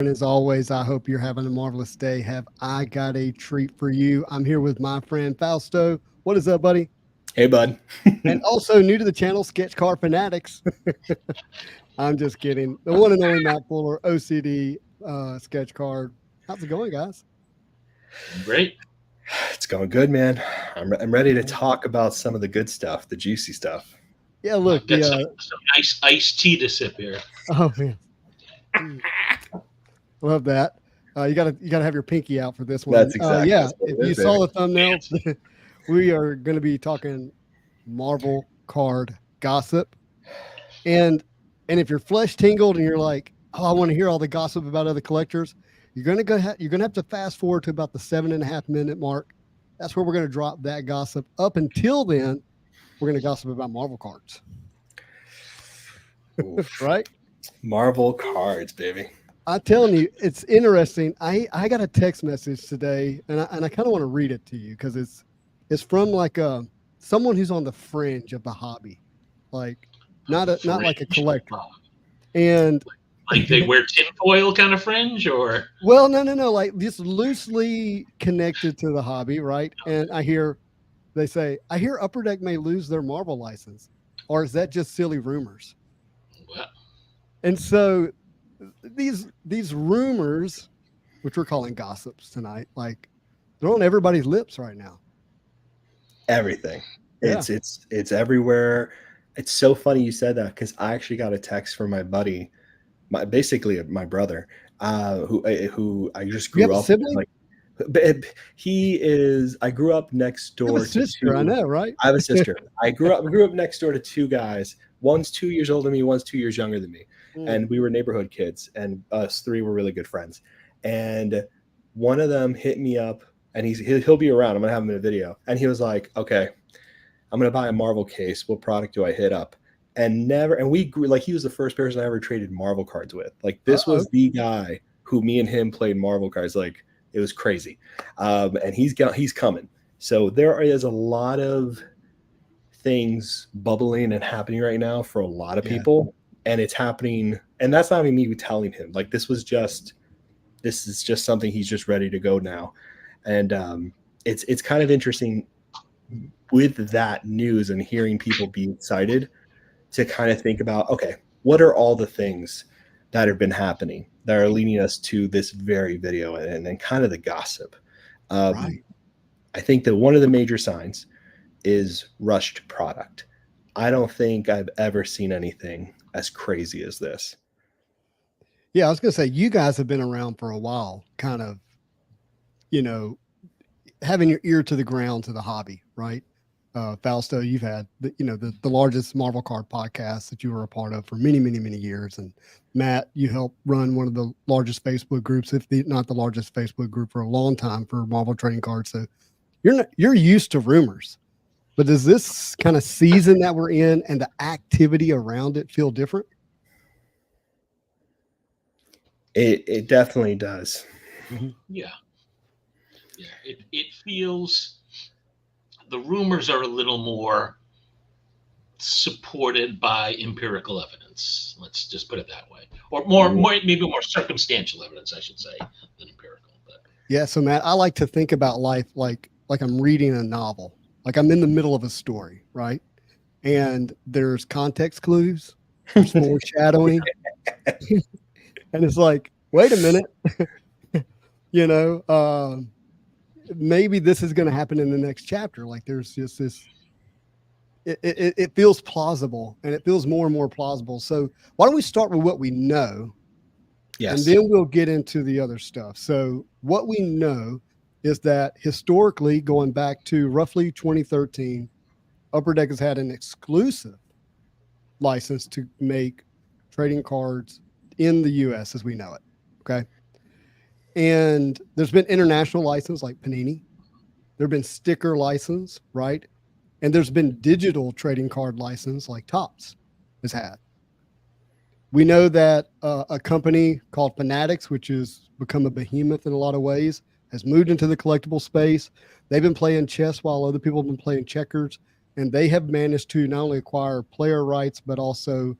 And as always, I hope you're having a marvelous day. Have I got a treat for you? I'm here with my friend Fausto. What is up, buddy? Hey, bud. And also new to the channel, Sketch Car Fanatics. I'm just kidding. The one and only Matt Fuller, OCD Sketch Card. How's it going, guys? Great. It's going good, man. I'm ready to talk about some of the good stuff, the juicy stuff. Yeah, look. Got some nice iced tea to sip here. Oh man, love that. You gotta have your pinky out for this one. That's exactly. Yeah, that's what if it you is, saw baby. the thumbnail, we are going to be talking Marvel card gossip, and if your flesh tingled and you're like, oh, I want to hear all the gossip about other collectors, you're gonna have to fast forward to about the 7.5 minute mark. That's where we're gonna drop that gossip. Up until then, we're gonna gossip about Marvel cards. Right? Marvel cards, baby. I'm telling you, it's interesting. I got a text message today, and I kind of want to read it to you because it's from like someone who's on the fringe of the hobby, like not like a collector. And like they wear tinfoil kind of fringe, or well, no, like just loosely connected to the hobby, right? And they say I hear Upper Deck may lose their Marvel license, or is that just silly rumors? well, And so these rumors, which we're calling gossips tonight, like they're on everybody's lips right now. Everything. Yeah. It's everywhere. It's so funny you said that because I actually got a text from my buddy, basically my brother, who I just You have grew a up sibling? like. I grew up next You door have a sister, I know, right? I have a sister. I grew up next door to two guys. One's 2 years older than me, one's 2 years younger than me. And we were neighborhood kids, and us three were really good friends. And one of them hit me up, and he'll be around. I'm gonna have him in a video. And he was like, "Okay, I'm gonna buy a Marvel case. What product do I hit up?" And we grew like he was the first person I ever traded Marvel cards with. Like this was the guy who me and him played Marvel cards. Like it was crazy. And he's coming. So there is a lot of things bubbling and happening right now for a lot of people, and it's happening. And that's not even me telling him. Like this is just something he's just ready to go now. And it's kind of interesting with that news and hearing people be excited to kind of think about, okay, what are all the things that have been happening that are leading us to this very video and then kind of the gossip. Right. I think that one of the major signs is rushed product. I don't think I've ever seen anything as crazy as this. Yeah, I was going to say, you guys have been around for a while, kind of, having your ear to the ground to the hobby, right? Fausto, you've had the largest Marvel card podcast that you were a part of for many, many, many years. And Matt, you helped run one of the largest Facebook groups, if not the largest Facebook group for a long time for Marvel trading cards. So you're used to rumors. But does this kind of season that we're in and the activity around it feel different? It definitely does. yeah. It feels the rumors are a little more supported by empirical evidence. Let's just put it that way, or maybe more circumstantial evidence, I should say, than empirical. But yeah. So Matt, I like to think about life like I'm reading a novel. Like I'm in the middle of a story, right? And there's context clues, there's foreshadowing, and it's like, wait a minute, maybe this is going to happen in the next chapter. Like there's just this. It feels plausible, and it feels more and more plausible. So why don't we start with what we know, Yes, and then we'll get into the other stuff. So what we know is that historically, going back to roughly 2013, Upper Deck has had an exclusive license to make trading cards in the U.S. as we know it. Okay. And there's been international license like Panini. There have been sticker license, right? And there's been digital trading card license like Topps has had. We know that a company called Fanatics, which has become a behemoth in a lot of ways, has moved into the collectible space. They've been playing chess while other people have been playing checkers, and they have managed to not only acquire player rights, but also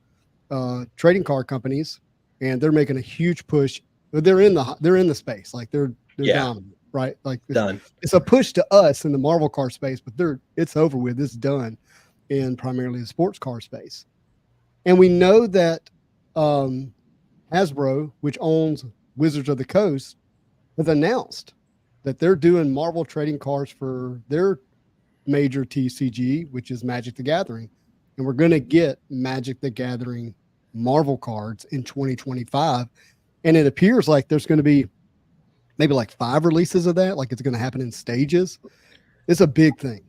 trading card companies. And they're making a huge push but they're in the space, like they're Yeah. dominant, right? Like Done. it's a push to us in the Marvel car space, but it's over with. It's done in primarily the sports car space, and we know that Hasbro, which owns Wizards of the Coast, has announced that they're doing Marvel trading cards for their major TCG, which is Magic the Gathering. And we're going to get Magic the Gathering Marvel cards in 2025. And it appears like there's going to be maybe like 5 releases of that. Like it's going to happen in stages. It's a big thing.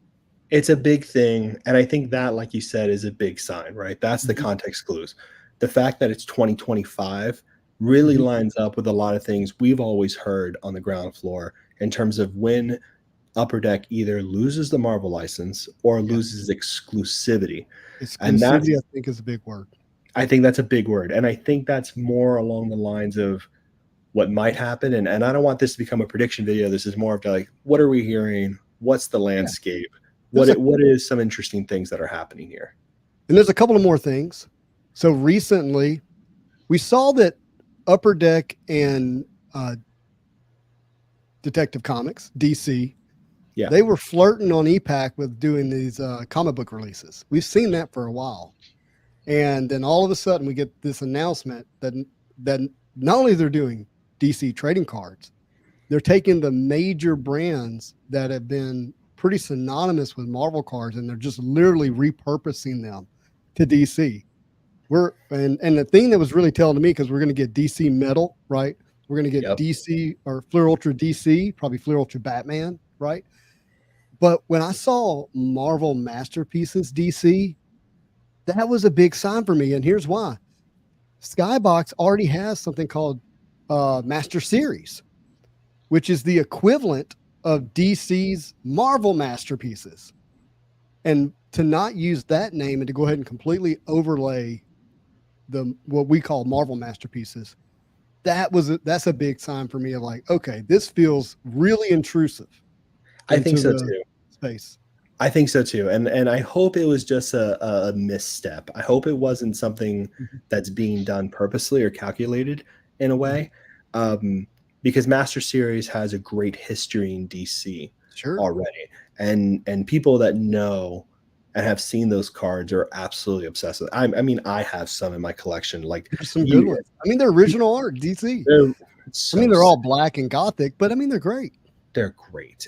It's a big thing. And I think that, like you said, is a big sign, right? That's the context clues. The fact that it's 2025 really lines up with a lot of things we've always heard on the ground floor in terms of when Upper Deck either loses the Marvel license or loses exclusivity. And that's, Exclusivity, I think, is a big word. I think that's a big word. And I think that's more along the lines of what might happen. And I don't want this to become a prediction video. This is more of like, what are we hearing? What's the landscape? What is some interesting things that are happening here? And there's a couple of more things. So recently, we saw that Upper Deck and Detective Comics, DC, they were flirting on EPAC with doing these comic book releases. We've seen that for a while. And then all of a sudden, we get this announcement that not only they're doing DC trading cards, they're taking the major brands that have been pretty synonymous with Marvel cards, and they're just literally repurposing them to DC. And the thing that was really telling to me, because we're going to get DC Metal, right? We're going to get DC or Fleer Ultra DC, probably Fleer Ultra Batman, right? But when I saw Marvel Masterpieces DC, that was a big sign for me. And here's why. Skybox already has something called Master Series, which is the equivalent of DC's Marvel Masterpieces. And to not use that name and to go ahead and completely overlay what we call Marvel Masterpieces, that's a big sign for me of like, okay, this feels really intrusive. I think so too. Space. I think so too. And I hope it was just a misstep. I hope it wasn't something that's being done purposely or calculated in a way. Because Master Series has a great history in DC already. And people that know and have seen those cards are absolutely obsessed with it. I mean, I have some in my collection. Like there's some good ones. I mean, they're original art, DC. They're all black and gothic, but I mean, they're great. They're great.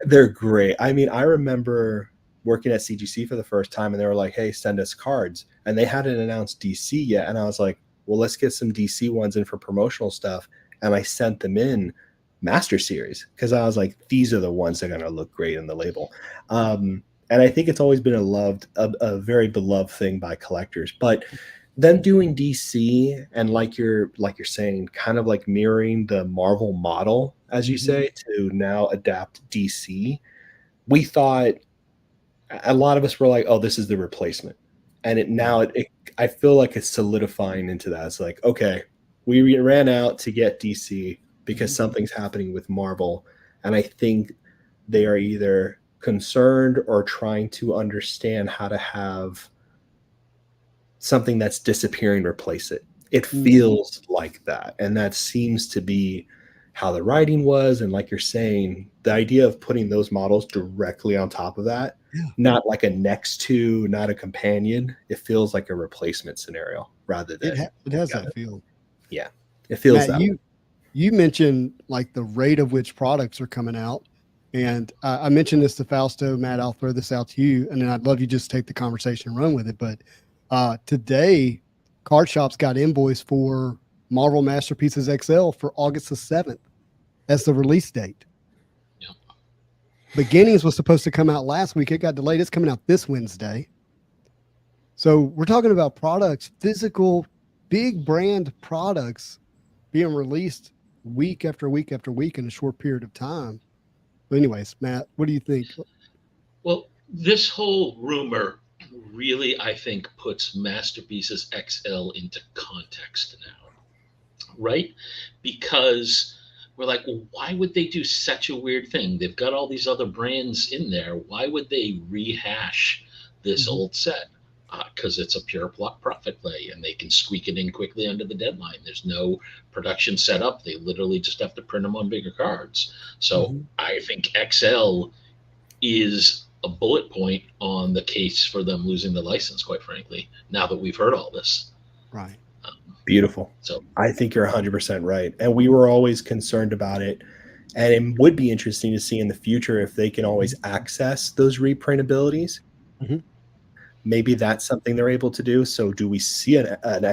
They're great. I mean, I remember working at CGC for the first time, and they were like, "Hey, send us cards," and they hadn't announced DC yet. And I was like, "Well, let's get some DC ones in for promotional stuff." And I sent them in Master Series because I was like, "These are the ones that are going to look great in the label." And I think it's always been a very beloved thing by collectors. But them doing DC and like you're saying, kind of like mirroring the Marvel model, as you say, to now adapt DC, we thought, a lot of us were like, oh, this is the replacement. And I feel like it's solidifying into that. It's like, okay, we ran out to get DC because something's happening with Marvel. And I think they are either concerned or trying to understand how to have something that's disappearing replace it. It feels like that. And that seems to be how the writing was. And like you're saying, the idea of putting those models directly on top of that, not like a next to, not a companion, it feels like a replacement scenario rather than it has that feel. Yeah, it feels Matt, that way. You mentioned like the rate of which products are coming out. And I mentioned this to Fausto. Matt, I'll throw this out to you, and then I'd love you just take the conversation and run with it. But today, Card Shop's got invoice for Marvel Masterpieces XL for August the 7th as the release date. Yep. Beginnings was supposed to come out last week. It got delayed. It's coming out this Wednesday. So we're talking about products, physical, big brand products being released week after week after week in a short period of time. But anyways, Matt, what do you think? Well, this whole rumor really, I think, puts Masterpieces XL into context now, right? Because we're like, well, why would they do such a weird thing? They've got all these other brands in there. Why would they rehash this old set? because it's a pure profit play and they can squeak it in quickly under the deadline. There's no production set up. They literally just have to print them on bigger cards. So I think XL is a bullet point on the case for them losing the license, quite frankly, now that we've heard all this. Right. Beautiful. So I think you're 100% right. And we were always concerned about it. And it would be interesting to see in the future if they can always access those reprint abilities. Maybe that's something they're able to do. So do we see an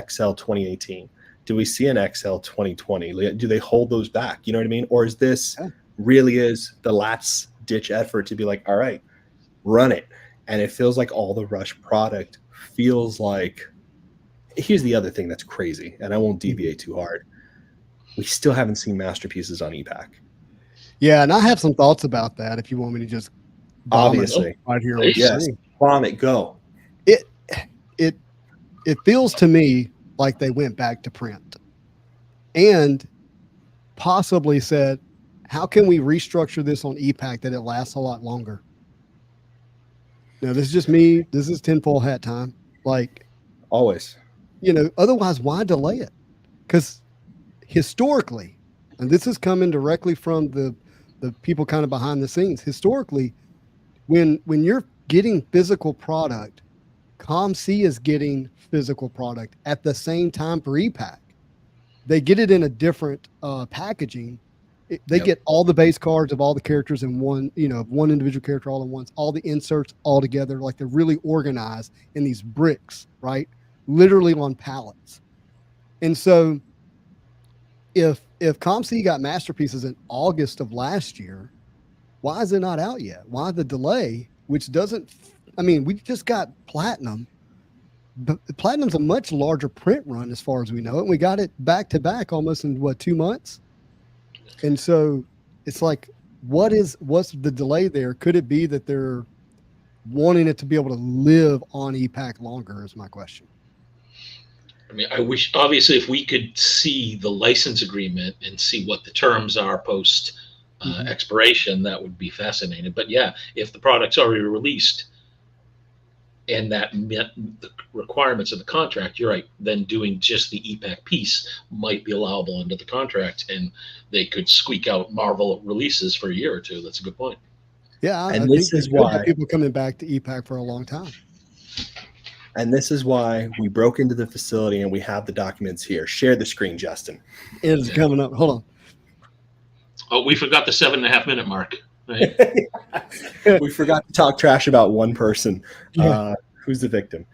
XL 2018? Do we see an XL 2020? Do they hold those back? You know what I mean? Or is this really is the last ditch effort to be like, all right, run it. And it feels like all the Rush product feels like, here's the other thing that's crazy, and I won't deviate too hard. We still haven't seen masterpieces on EPAC. Yeah, and I have some thoughts about that if you want me to just obviously right here on the screen. Vomit, go. It feels to me like they went back to print and possibly said, how can we restructure this on EPAC that it lasts a lot longer? Now, this is just me. This is tinfoil hat time. Like, always, otherwise, why delay it? Because historically, and this is coming directly from the people kind of behind the scenes, historically, when you're getting physical product, ComC is getting physical product at the same time for EPAC. They get it in a different packaging. They get all the base cards of all the characters in one, one individual character all at once, all the inserts all together. Like they're really organized in these bricks, right? Literally on pallets. And so if ComC got masterpieces in August of last year, why is it not out yet? Why the delay? Which doesn't, we just got Platinum. But Platinum's a much larger print run as far as we know it. We got it back to back almost in 2 months. And so it's like, what's the delay there? Could it be that they're wanting it to be able to live on EPAC longer is my question. I wish, obviously, if we could see the license agreement and see what the terms are post expiration, that would be fascinating. But yeah, if the product's already released and that met the requirements of the contract, you're right, then doing just the EPAC piece might be allowable under the contract, and they could squeak out Marvel releases for a year or two. That's a good point. Yeah, and I this think is why people coming back to EPAC for a long time. And this is why we broke into the facility and we have the documents here. Share the screen, Justin. It's coming up. Hold on. Oh, we forgot the 7.5 minute mark. Right? We forgot to talk trash about one person. Who's the victim?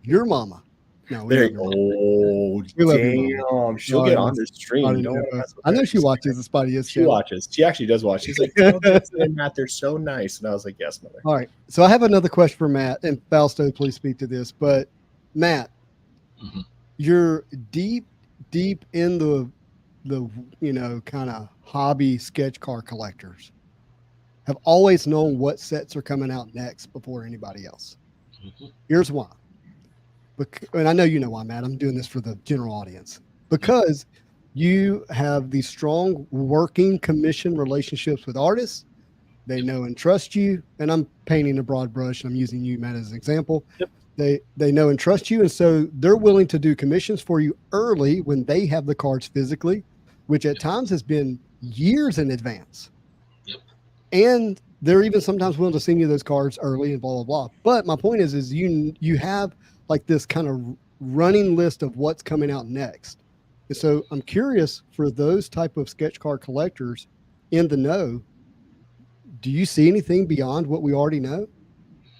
Your mama. No, there you go. Damn. She'll get on the stream. I know she watches the Spotty Is. She watches. She actually does watch. She's like, Matt, they're so nice. And I was like, yes, mother. All right. So I have another question for Matt. And Fausto, please speak to this. But Matt, you're deep in the kind of hobby sketch card collectors. Have always known what sets are coming out next before anybody else. Here's why. And I know you know why, Matt. I'm doing this for the general audience. Because you have these strong working commission relationships with artists. They know and trust you. And I'm painting a broad brush. And I'm using you, Matt, as an example. Yep. They know and trust you. And so they're willing to do commissions for you early when they have the cards physically, which at times has been years in advance. Yep. And they're even sometimes willing to send you those cards early and blah, blah, blah. But my point is you have like this kind of running list of what's coming out next. And so I'm curious, for those type of sketch card collectors in the know, do you see anything beyond what we already know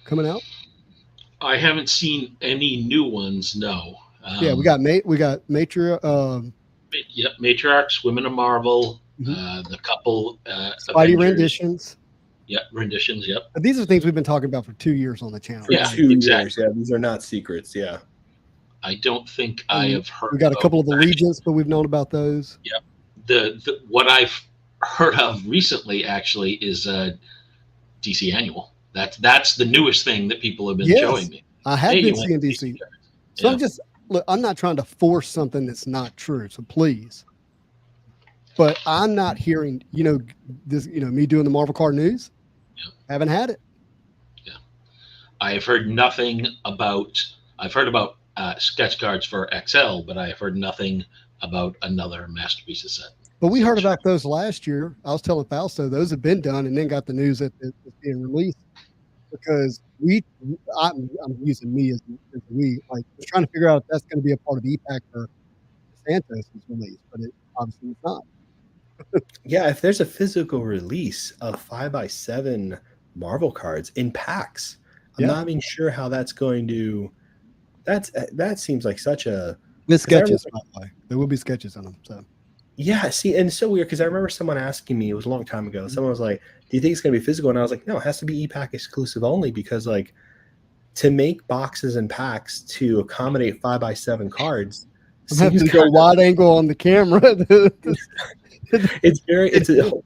coming out? I haven't seen any new ones. No. We got Matriarchs, Women of Marvel, the couple Spidey renditions. Yeah, renditions. Yep. These are things we've been talking about for 2 years on the channel. For 2 years. Yeah, these are not secrets. Yeah. I don't think I have heard. We got a couple of Allegiance, but we've known about those. Yep. The what I've heard of recently actually is DC Annual. That's the newest thing that people have been showing me. I have been seeing DC. So I'm not trying to force something that's not true. So please. But I'm not hearing, me doing the Marvel card news. Yeah. Haven't had it. Yeah. have heard nothing about. I've heard about sketch cards for XL, but I have heard nothing about another masterpieces set. But we heard about those last year. I was telling Fausto those have been done, and then got the news that it's being released because I'm using me as we like was trying to figure out if that's going to be a part of EPAC or Santos' release, but it obviously it's not. Yeah, if there's a physical release of 5x7 Marvel cards in packs, I'm not even sure how that's going to. That seems like such a. With sketches, by the way, there will be sketches on them. So. Yeah, see, and it's so weird because I remember someone asking me, it was a long time ago. Someone was like, "Do you think it's going to be physical?" And I was like, "No, it has to be EPAC exclusive only because, like, to make boxes and packs to accommodate 5x7 cards, I'm having to go wide angle on the camera." It's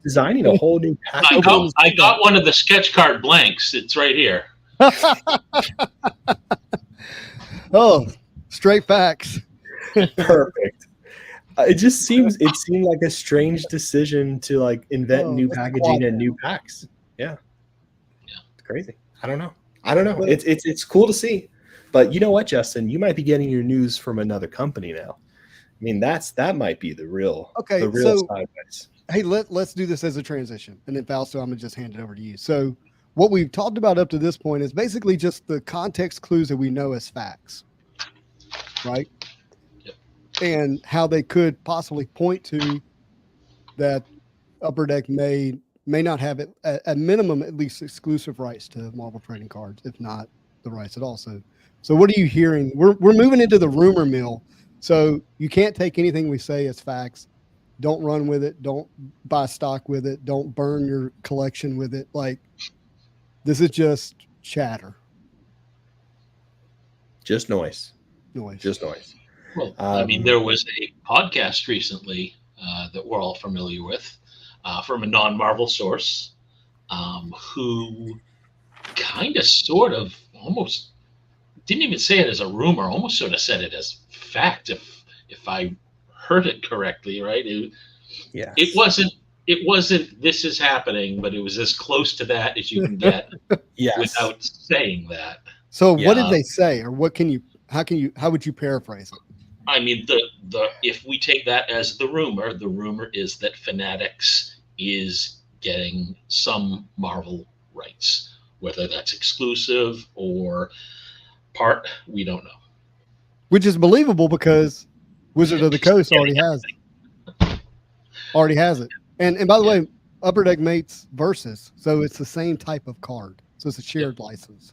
designing a whole new package. I got one of the sketch card blanks. It's right here. Oh, straight facts. Perfect. It seemed like a strange decision to like invent new packaging and new packs. Yeah. It's crazy. I don't know. It's cool to see, but you know what, Justin, you might be getting your news from another company now. I mean, that might be the real sideways. Hey, let's do this as a transition, and then Fausto, I'm gonna just hand it over to you. So what we've talked about up to this point is basically just the context clues that we know as facts, right? And how they could possibly point to that Upper Deck may not have it at minimum, at least exclusive rights to Marvel trading cards, if not the rights at all. So what are you hearing? We're moving into the rumor mill. So you can't take anything we say as facts. Don't run with it. Don't buy stock with it. Don't burn your collection with it. Like, this is just chatter. Just noise. Just noise. Well, I mean, there was a podcast recently that we're all familiar with from a non-Marvel source who kind of sort of almost didn't even say it as a rumor, almost sort of said it as fact, if I heard it correctly, right? It wasn't this is happening, but it was as close to that as you can get without saying that. So what did they say, or how would you paraphrase it? I mean, if we take that as the rumor is that Fanatics is getting some Marvel rights, whether that's exclusive or part, we don't know. Which is believable because Wizard of the Coast already has it. And by the way, Upper Deck mates Versus, so it's the same type of card. So it's a shared license.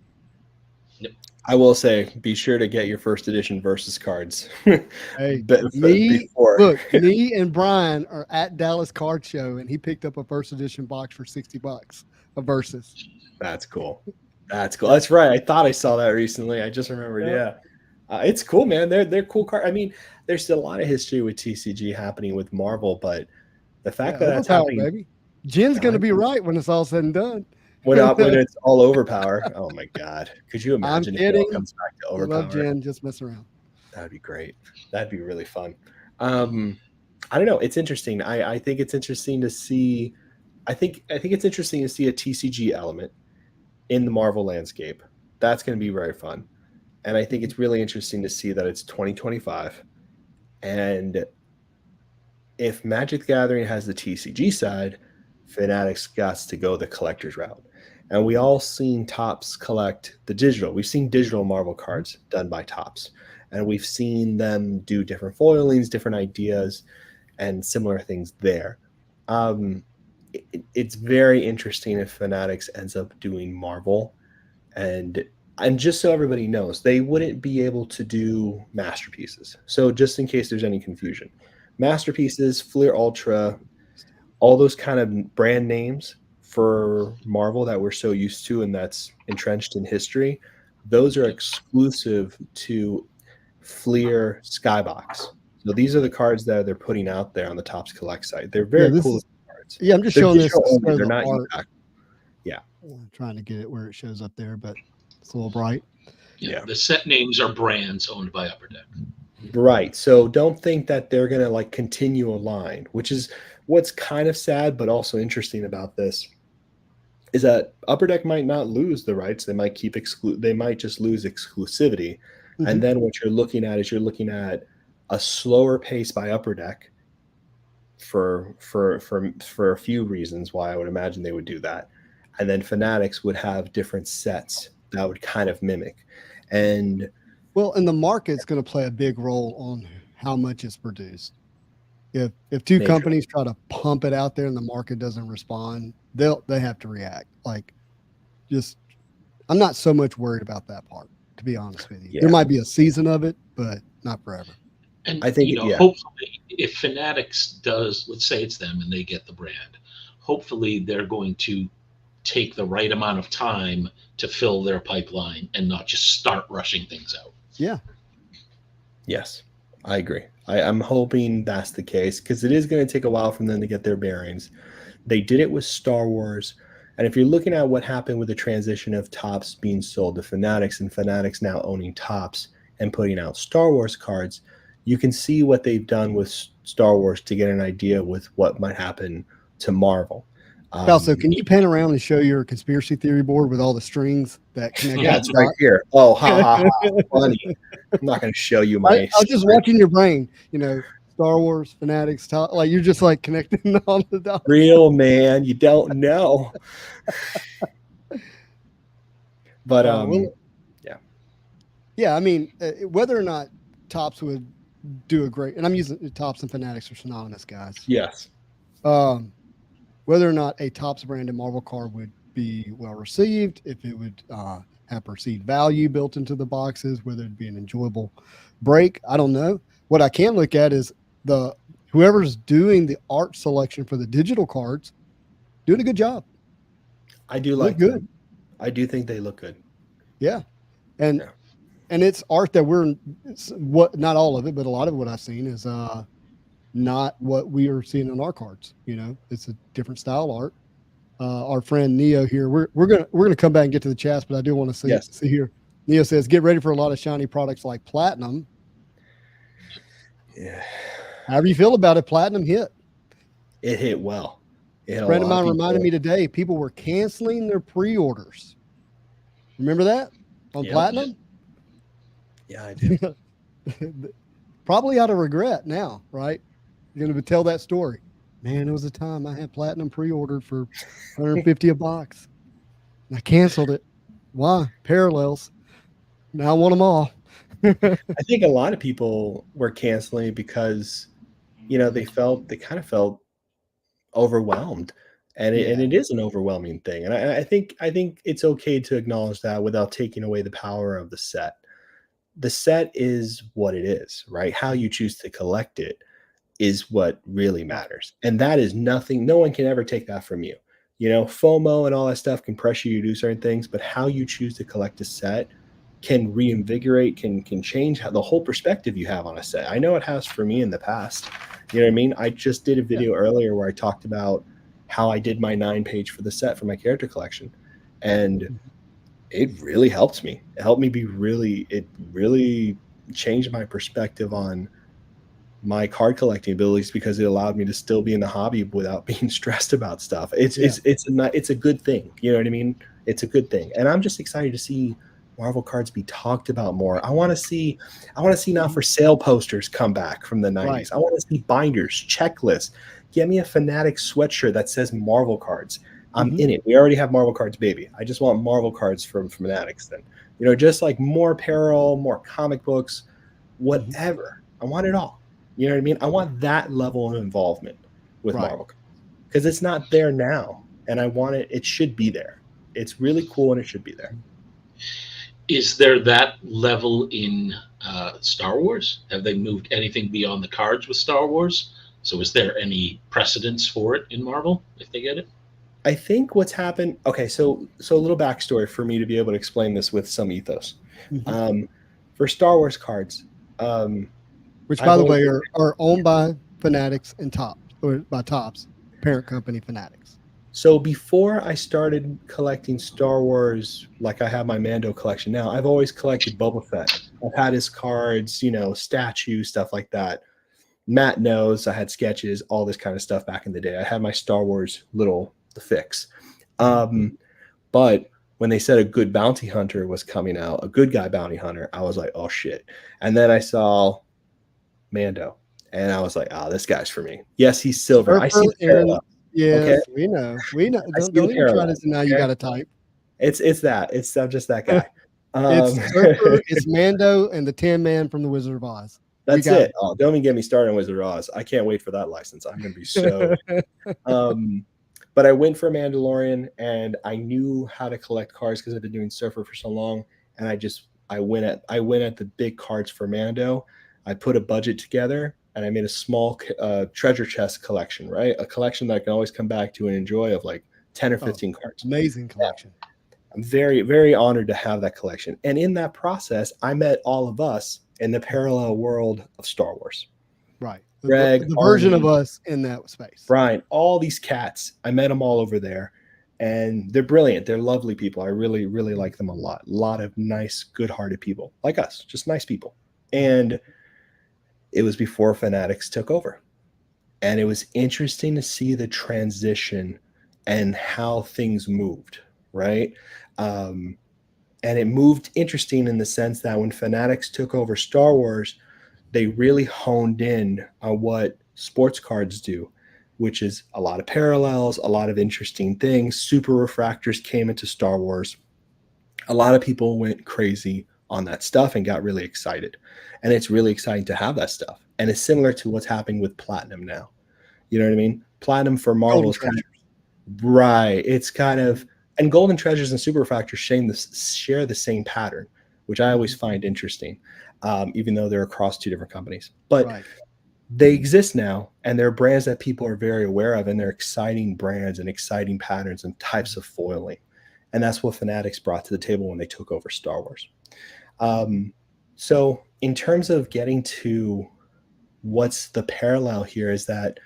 Yep. I will say, be sure to get your first edition Versus cards. Hey, me and Brian are at Dallas Card Show, and he picked up a first edition box for $60 of Versus. That's cool. That's right. I thought I saw that recently. I just remembered. Yeah. It's cool, man. They're cool cards. I mean, there's still a lot of history with TCG happening with Marvel, but the fact that that's happening, baby. Jen's going to be right when it's all said and done. When it's all overpower. Oh my God. Could you imagine if it all comes back to overpower? I love Jen, just mess around. That'd be great. That'd be really fun. I don't know. It's interesting. I think it's interesting to see. I think it's interesting to see a TCG element in the Marvel landscape. That's going to be very fun. And I think it's really interesting to see that it's 2025. And if Magic the Gathering has the TCG side, Fanatics got to go the collector's route. And we all seen Topps collect the digital. We've seen digital Marvel cards done by Topps. And we've seen them do different foilings, different ideas, and similar things there. It's very interesting if Fanatics ends up doing Marvel. And just so everybody knows, they wouldn't be able to do masterpieces. So just in case there's any confusion. Masterpieces, Fleer Ultra, all those kind of brand names for Marvel that we're so used to and that's entrenched in history, those are exclusive to Fleer Skybox. So these are the cards that they're putting out there on the Topps Collect site. They're very cool cards. Yeah, I'm just showing this. They're not art. Yeah. I'm trying to get it where it shows up there, but it's a little bright. Yeah. The set names are brands owned by Upper Deck. Right. So don't think that they're going to like continue a line, which is what's kind of sad, but also interesting about this is that Upper Deck might not lose the rights. They might keep they might just lose exclusivity. And then what you're looking at is you're looking at a slower pace by Upper Deck for a few reasons why I would imagine they would do that. And then Fanatics would have different sets that would kind of mimic. And well, and the market's going to play a big role on how much is produced. If two companies try to pump it out there and the market doesn't respond, they have to react. Like, just, I'm not so much worried about that part, to be honest with you. Yeah. There might be a season of it, but not forever. And I think, hopefully, if Fanatics does, let's say it's them and they get the brand, hopefully they're going to take the right amount of time to fill their pipeline and not just start rushing things out. Yeah. Yes, I agree. I'm hoping that's the case, because it is going to take a while for them to get their bearings. They did it with Star Wars. And if you're looking at what happened with the transition of Topps being sold to Fanatics and Fanatics now owning Topps and putting out Star Wars cards, you can see what they've done with Star Wars to get an idea with what might happen to Marvel. Also, can you pan around and show your conspiracy theory board with all the strings that connect? Yeah, it's right here. Oh, ha, ha, ha. Funny. I'm not going to show you my. I was just watching your brain, Star Wars, Fanatics, like you're just like connecting all the dots. Real, man. You don't know. But, yeah. I mean, whether or not Topps would do a great, and I'm using Topps and Fanatics are synonymous, guys. Yes. Whether or not a Topps branded Marvel card would be well received, if it would have perceived value built into the boxes, whether it'd be an enjoyable break, I don't know. What I can look at is whoever's doing the art selection for the digital cards doing a good job. I do like good. Them. I do think they look good. Yeah. And it's art that not all of it, but a lot of what I've seen is not what we are seeing on our cards. It's a different style art. Our friend Neo here, we're gonna come back and get to the chats, but I do want to see here. Neo says, get ready for a lot of shiny products like Platinum. Yeah. However you feel about it, Platinum hit. It hit well. A friend of mine reminded me today, people were canceling their pre-orders. Remember that on Platinum? Yeah, I do. Probably out of regret now, right? You're going to tell that story. Man, it was a time I had Platinum pre-ordered for $150 a box. And I canceled it. Why? Parallels. Now I want them all. I think a lot of people were canceling because, they kind of felt overwhelmed, and it is an overwhelming thing. And I think it's okay to acknowledge that without taking away the power of the set. The set is what it is, right? How you choose to collect it is what really matters. And that is nothing. No one can ever take that from you. FOMO and all that stuff can pressure you to do certain things, but how you choose to collect a set can reinvigorate, can change the whole perspective you have on a set. I know it has for me in the past. You know what I mean? I just did a video earlier where I talked about how I did my 9-page for the set for my character collection. And it really helped me. It helped me it really changed my perspective on my card collecting abilities, because it allowed me to still be in the hobby without being stressed about stuff. It's a good thing. You know what I mean? It's a good thing. And I'm just excited to see Marvel cards be talked about more. I want to see now for sale posters come back from the 90s. Right. I want to see binders, checklists. Get me a Fanatics sweatshirt that says Marvel cards. I'm in it. We already have Marvel cards, baby. I just want Marvel cards from Fanatics then. Just like more apparel, more comic books, whatever. I want it all. You know what I mean? I want that level of involvement with Marvel, because it's not there now, and I want it. It should be there. It's really cool, and it should be there. Is there that level in Star Wars? Have they moved anything beyond the cards with Star Wars? So is there any precedence for it in Marvel if they get it? I think what's happened. Okay, so a little backstory for me to be able to explain this with some ethos. For Star Wars cards. Which, by the way, are owned by Fanatics and Topps, or by Topps, parent company Fanatics. So before I started collecting Star Wars, like I have my Mando collection now, I've always collected Boba Fett. I've had his cards, statues, stuff like that. Matt knows I had sketches, all this kind of stuff back in the day. I had my Star Wars the fix. But when they said a good bounty hunter was coming out, a good guy bounty hunter, I was like, oh shit. And then I saw Mando, and I was like, oh, this guy's for me. Yes, he's silver. I Surfer see the and parallel. Okay, yes, we know. We know. I see Don't the even try to parallel. deny you Okay, got a type. it's that. I'm just that guy. It's Um, Surfer, it's Mando, and the Tin Man from the Wizard of Oz. We that's got it. Oh, don't even get me started on Wizard of Oz. I can't wait for that license. I'm gonna be so. it. Um, but I went for Mandalorian, and I knew how to collect cards because I've been doing Surfer for so long, and I went at the big cards for Mando. I put a budget together, and I made a small treasure chest collection, right? A collection that I can always come back to and enjoy of like 10 or Oh, 15 cards. amazing collection. I'm very, very honored to have that collection. And in that process, I met all of us in the parallel world of Star Wars. Right. Greg, The version of Arnie, us in that space. Brian, all these cats. I met them all over there. And they're brilliant. They're lovely people. I really, really like them a lot. A lot of nice, good-hearted people like us, just nice people. And it was before Fanatics took over. And it was interesting to see the transition and how things moved, right? And it moved interesting in the sense that when Fanatics took over Star Wars, they really honed in on what sports cards do, which is a lot of parallels, a lot of interesting things. Super refractors came into Star Wars. A lot of people went crazy on that stuff and got really excited. And it's really exciting to have that stuff. And it's similar to what's happening with Platinum now. You know what I mean? Platinum for Marvel Golden is kind of right. It's kind of, and Golden Treasures and Super Refractors share the same pattern, which I always find interesting, even though they're across two different companies. But Right. they exist now, and they're brands that people are very aware of, and they're exciting brands and exciting patterns and types of foiling. And that's what Fanatics brought to the table when they took over Star Wars. So in terms of getting to what's the parallel here is that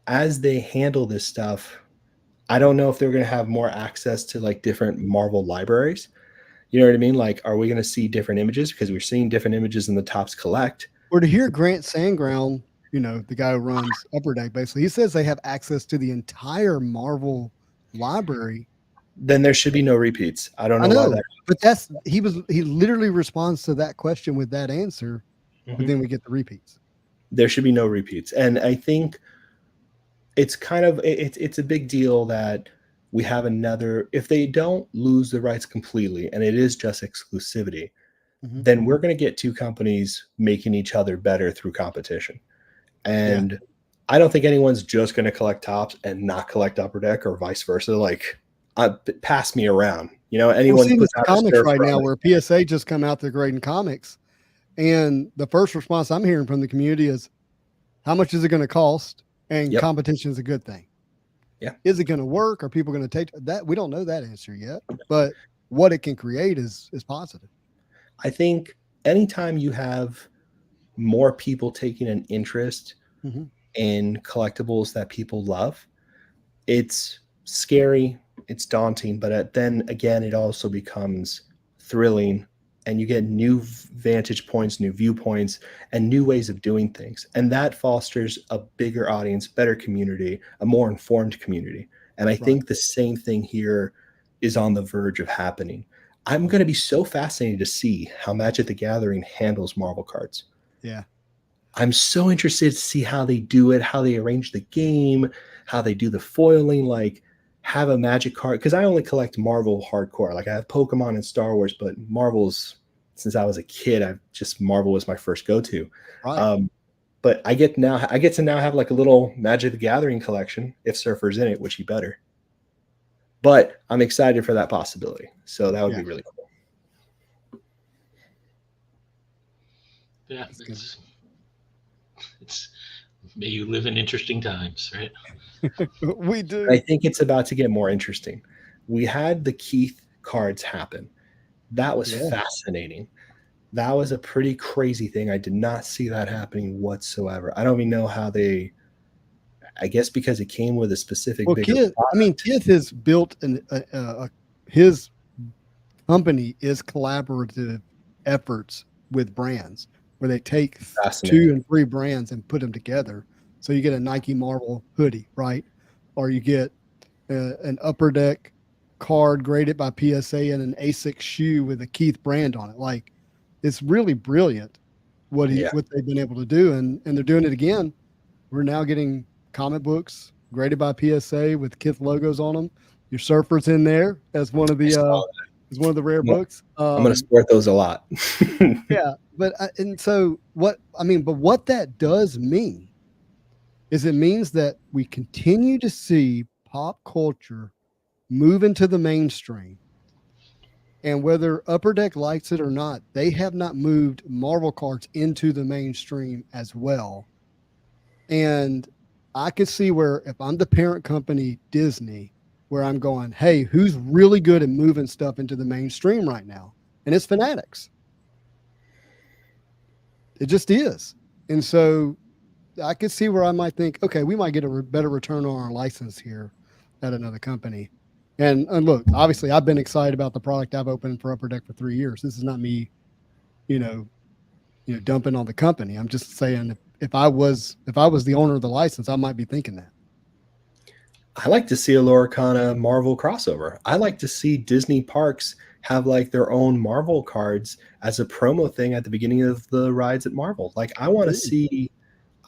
as they handle this stuff, I don't know if they're going to have more access to like different Marvel libraries. You know what I mean? Like, are we going to see different images? Because we're seeing different images in the Tops Collect. Or to hear Grant Sandground, the guy who runs Upper Deck, basically, he says they have access to the entire Marvel library. Then there should be no repeats. I don't I know why know, that. but he literally responds to that question with that answer, but Mhm. then we get the repeats. There should be no repeats. And I think it's kind of it's a big deal that we have another, if they don't lose the rights completely and it is just exclusivity, Mhm. then we're going to get two companies making each other better through competition. And I don't think anyone's just going to collect Tops and not collect Upper Deck or vice versa. Like, pass me around. We're Anyone seeing this puts out in a comics right Surfer, now I'm where like, PSA just come out to grading comics, and the first response I'm hearing from the community is, how much is it going to cost? And Yep. competition is a good thing. Yeah. Is it going to work? Are people going to take that? We don't know that answer yet, but what it can create is positive. I think anytime you have more people taking an interest Mhm. in collectibles that people love, it's scary, it's daunting, but then again, it also becomes thrilling, and you get new vantage points, new viewpoints, and new ways of doing things. And that fosters a bigger audience, better community, a more informed community. And I think the same thing here is on the verge of happening. I'm going to be so fascinated to see how Magic the Gathering handles Marvel cards. Yeah. I'm so interested to see how they do it, how they arrange the game, how they do the foiling, like have a Magic card. Because I only collect Marvel hardcore. Like I have Pokemon and Star Wars, but Marvel's, since I was a kid, Marvel was my first go-to. Right. But I get to now have like a little Magic the Gathering collection if Surfer's in it, which he better. But I'm excited for that possibility. So that would be really cool. Yeah, it's may you live in interesting times, right? We do. I think it's about to get more interesting. We had the Keith cards happen. That was fascinating. That was a pretty crazy thing. I did not see that happening whatsoever. I don't even know how they. I guess because it came with a specific bigger. Kith has built his company is collaborative efforts with brands where they take 2 and 3 brands and put them together. So you get a Nike Marvel hoodie, right? Or you get an Upper Deck card graded by PSA and an ASIC shoe with a Keith brand on it. Like, it's really brilliant what they've been able to do, and they're doing it again. We're now getting comic books graded by PSA with Kith logos on them. Your Surfer's in there as one of the rare books. I'm going to support those a lot. Yeah, but what that does mean is it means that we continue to see pop culture move into the mainstream. And whether Upper Deck likes it or not, they have not moved Marvel cards into the mainstream as well. And I could see where if I'm the parent company, Disney, where I'm going, hey, who's really good at moving stuff into the mainstream right now? And it's Fanatics. It just is. And so I could see where I might think, okay, we might get a better return on our license here at another company. And look, obviously, I've been excited about the product I've opened for Upper Deck for 3 years. This is not me, dumping on the company. I'm just saying if I was the owner of the license, I might be thinking that. I like to see a Lorcana Marvel crossover. I like to see Disney parks have like their own Marvel cards as a promo thing at the beginning of the rides at Marvel. Like, I want to see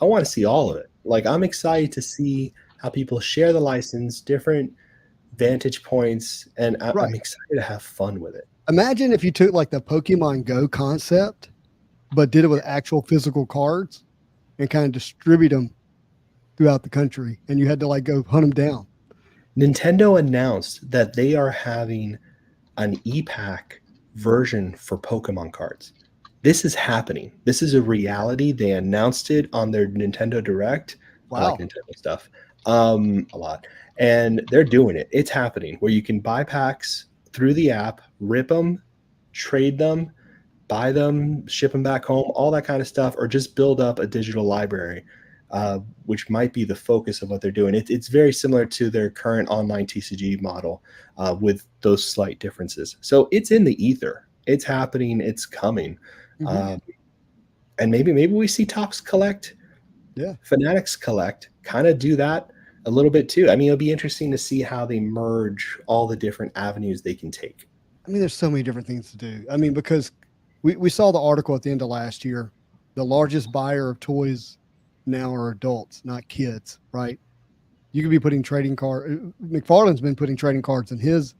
all of it. Like, I'm excited to see how people share the license, different vantage points, and I'm excited to have fun with it. Imagine if you took like the Pokemon Go concept, but did it with actual physical cards and kind of distribute them throughout the country, and you had to like go hunt them down. Nintendo announced that they are having an e-pack version for Pokemon cards. This is happening. This is a reality. They announced it on their Nintendo Direct. Wow. I like Nintendo stuff a lot. And they're doing it. It's happening where you can buy packs through the app, rip them, trade them, buy them, ship them back home, all that kind of stuff, or just build up a digital library, which might be the focus of what they're doing. It's very similar to their current online TCG model with those slight differences. So it's in the ether. It's happening. It's coming. Mm-hmm. And maybe we see Topps collect, Fanatics collect, kind of do that a little bit too. I mean, it'll be interesting to see how they merge all the different avenues they can take. I mean, there's so many different things to do. I mean, because we saw the article at the end of last year, the largest buyer of toys now are adults, not kids, right? You could be putting trading card. McFarlane's been putting trading cards in his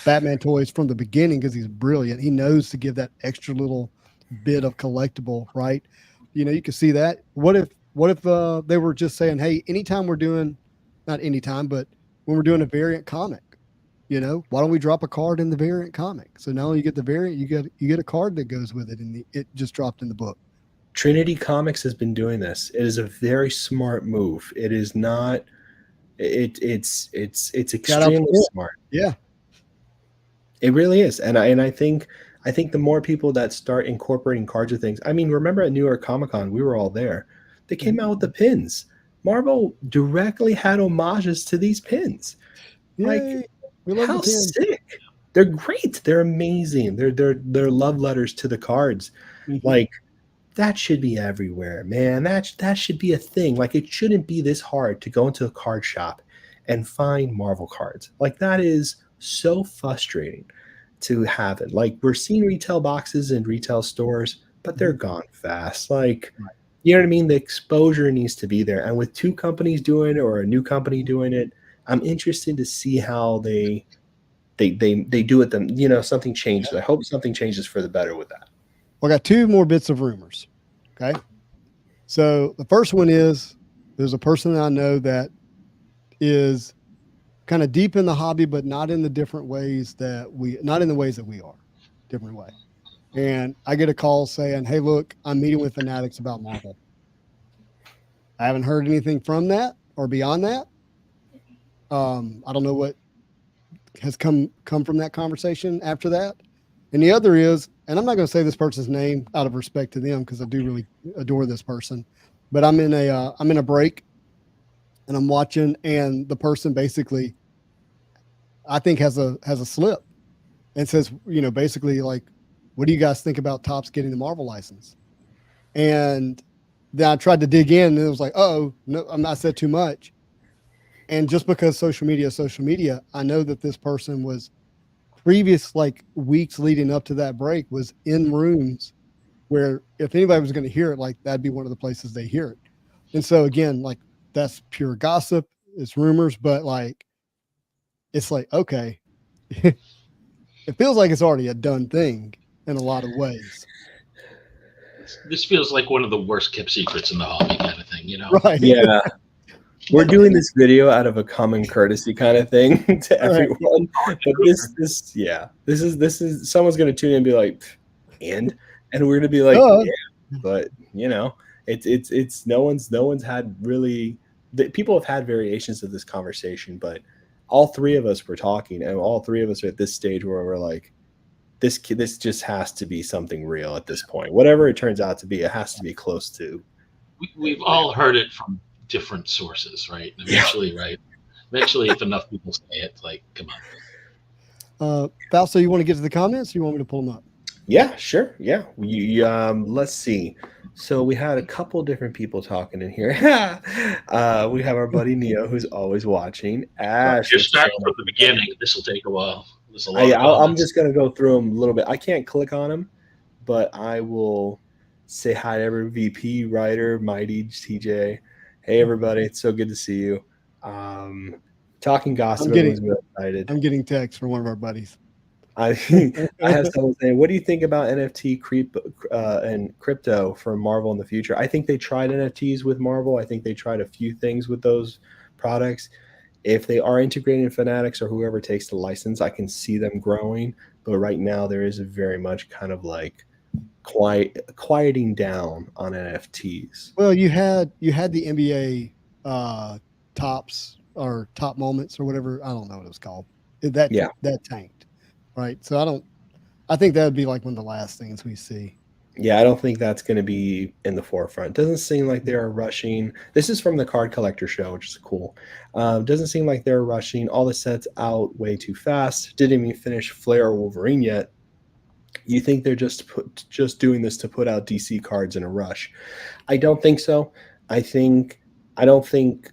Batman toys from the beginning because he's brilliant. He knows to give that extra little bit of collectible, right? You can see that. What if they were just saying, hey, anytime we're doing, not anytime, but when we're doing a variant comic, why don't we drop a card in the variant comic? So now you get the variant, you get a card that goes with it, and it just dropped in the book. Trinity Comics has been doing this. It is a very smart move. It is not. It's extremely smart. Yeah, it really is. And I think the more people that start incorporating cards with things. I mean, remember at New York Comic Con, we were all there. They came out with the pins. Marvel directly had homages to these pins. Yay. Like, how sick! They're great. They're amazing. They're love letters to the cards. Mm-hmm. Like, that should be everywhere, man. That should be a thing. Like, it shouldn't be this hard to go into a card shop and find Marvel cards. Like, that is so frustrating to have it. Like, we're seeing retail boxes in retail stores, but they're gone fast. Like, you know what I mean? The exposure needs to be there. And with two companies doing it or a new company doing it, I'm interested to see how they do it. Them, something changes. I hope something changes for the better with that. Well, I got two more bits of rumors. Okay. So the first one is there's a person that I know that is kind of deep in the hobby, but not in the ways that we are. Different way. And I get a call saying, hey, look, I'm meeting with Fanatics about Marvel. I haven't heard anything from that or beyond that. I don't know what has come from that conversation after that. And the other is, and I'm not going to say this person's name out of respect to them because I do really adore this person, but I'm in a break and I'm watching, and the person basically, I think has a slip and says, basically like, what do you guys think about Topps getting the Marvel license? And then I tried to dig in, and it was like, oh no, I said too much. And just because social media, I know that this person was previous like weeks leading up to that break was in rooms where if anybody was going to hear it, like that'd be one of the places they hear it. And so again, like that's pure gossip, it's rumors, but like it's like, okay, it feels like it's already a done thing in a lot of ways. This feels like one of the worst kept secrets in the hobby, kind of thing, you know? Right. Yeah. We're doing this video out of a common courtesy kind of thing to Right. everyone. But this is someone's gonna tune in and be like, and we're gonna be like, yeah, but you know, it's no one's had really people have had variations of this conversation, but all three of us were talking, and all three of us are at this stage where we're like, this just has to be something real at this point. Whatever it turns out to be, it has to be close to. We've all heard it from different sources, right? Eventually, right? Eventually, if enough people say it, like, come on. Fausto, you want to get to the comments, or you want me to pull them up? Yeah, sure. Yeah. Let's see. So we had a couple different people talking in here. We have our buddy Neo, who's always watching. Ash, Just start from the beginning. This will take a while. There's a lot of I'm comments. just gonna go through them a little bit. I can't click on them, but I will say hi to every VP, Ryder, Mighty, TJ. Hey everybody, it's so good to see you. Talking gossip, everyone's really excited. I'm getting text from one of our buddies. I have someone saying, what do you think about NFT creep and crypto for Marvel in the future? I think they tried NFTs with Marvel. I think they tried a few things with those products. If they are integrating Fanatics or whoever takes the license, I can see them growing. But right now there is a very much kind of like quieting down on NFTs. Well, you had the NBA tops or top moments or whatever. I don't know what it was called. That tanked. Right. So I think that would be like one of the last things we see. Yeah, I don't think that's going to be in the forefront. Doesn't seem like they are rushing. This is from the Card Collector Show, which is cool. Doesn't seem like they're rushing all the sets out way too fast. Didn't even finish Flair or Wolverine yet. You think they're just doing this to put out DC cards in a rush? I don't think so. I don't think.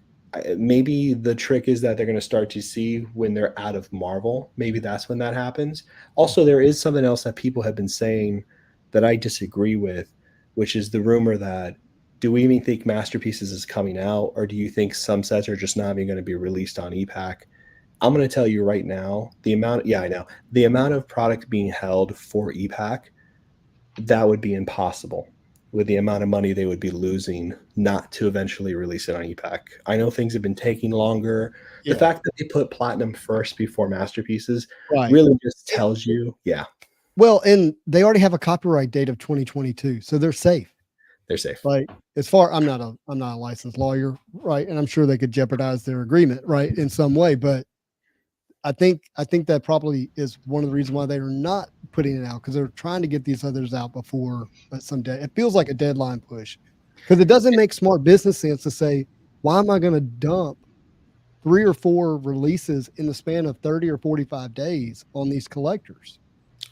Maybe the trick is that they're going to start to see when they're out of Marvel. Maybe that's when that happens. Also, there is something else that people have been saying that I disagree with, which is the rumor that, do we even think Masterpieces is coming out, or do you think some sets are just not even going to be released on ePack? I'm going to tell you right now, the amount of product being held for ePack, that would be impossible with the amount of money they would be losing not to eventually release it on ePack. I know things have been taking longer. Yeah. The fact that they put Platinum first before Masterpieces really just tells you, Well, and they already have a copyright date of 2022, so they're safe. They're safe. Like, as far, I'm not a licensed lawyer, right? And I'm sure they could jeopardize their agreement, right, in some way. But I think that probably is one of the reasons why they are not putting it out, because they're trying to get these others out before some day. It feels like a deadline push, because it doesn't make smart business sense to say, why am I going to dump 3 or 4 releases in the span of 30 or 45 days on these collectors?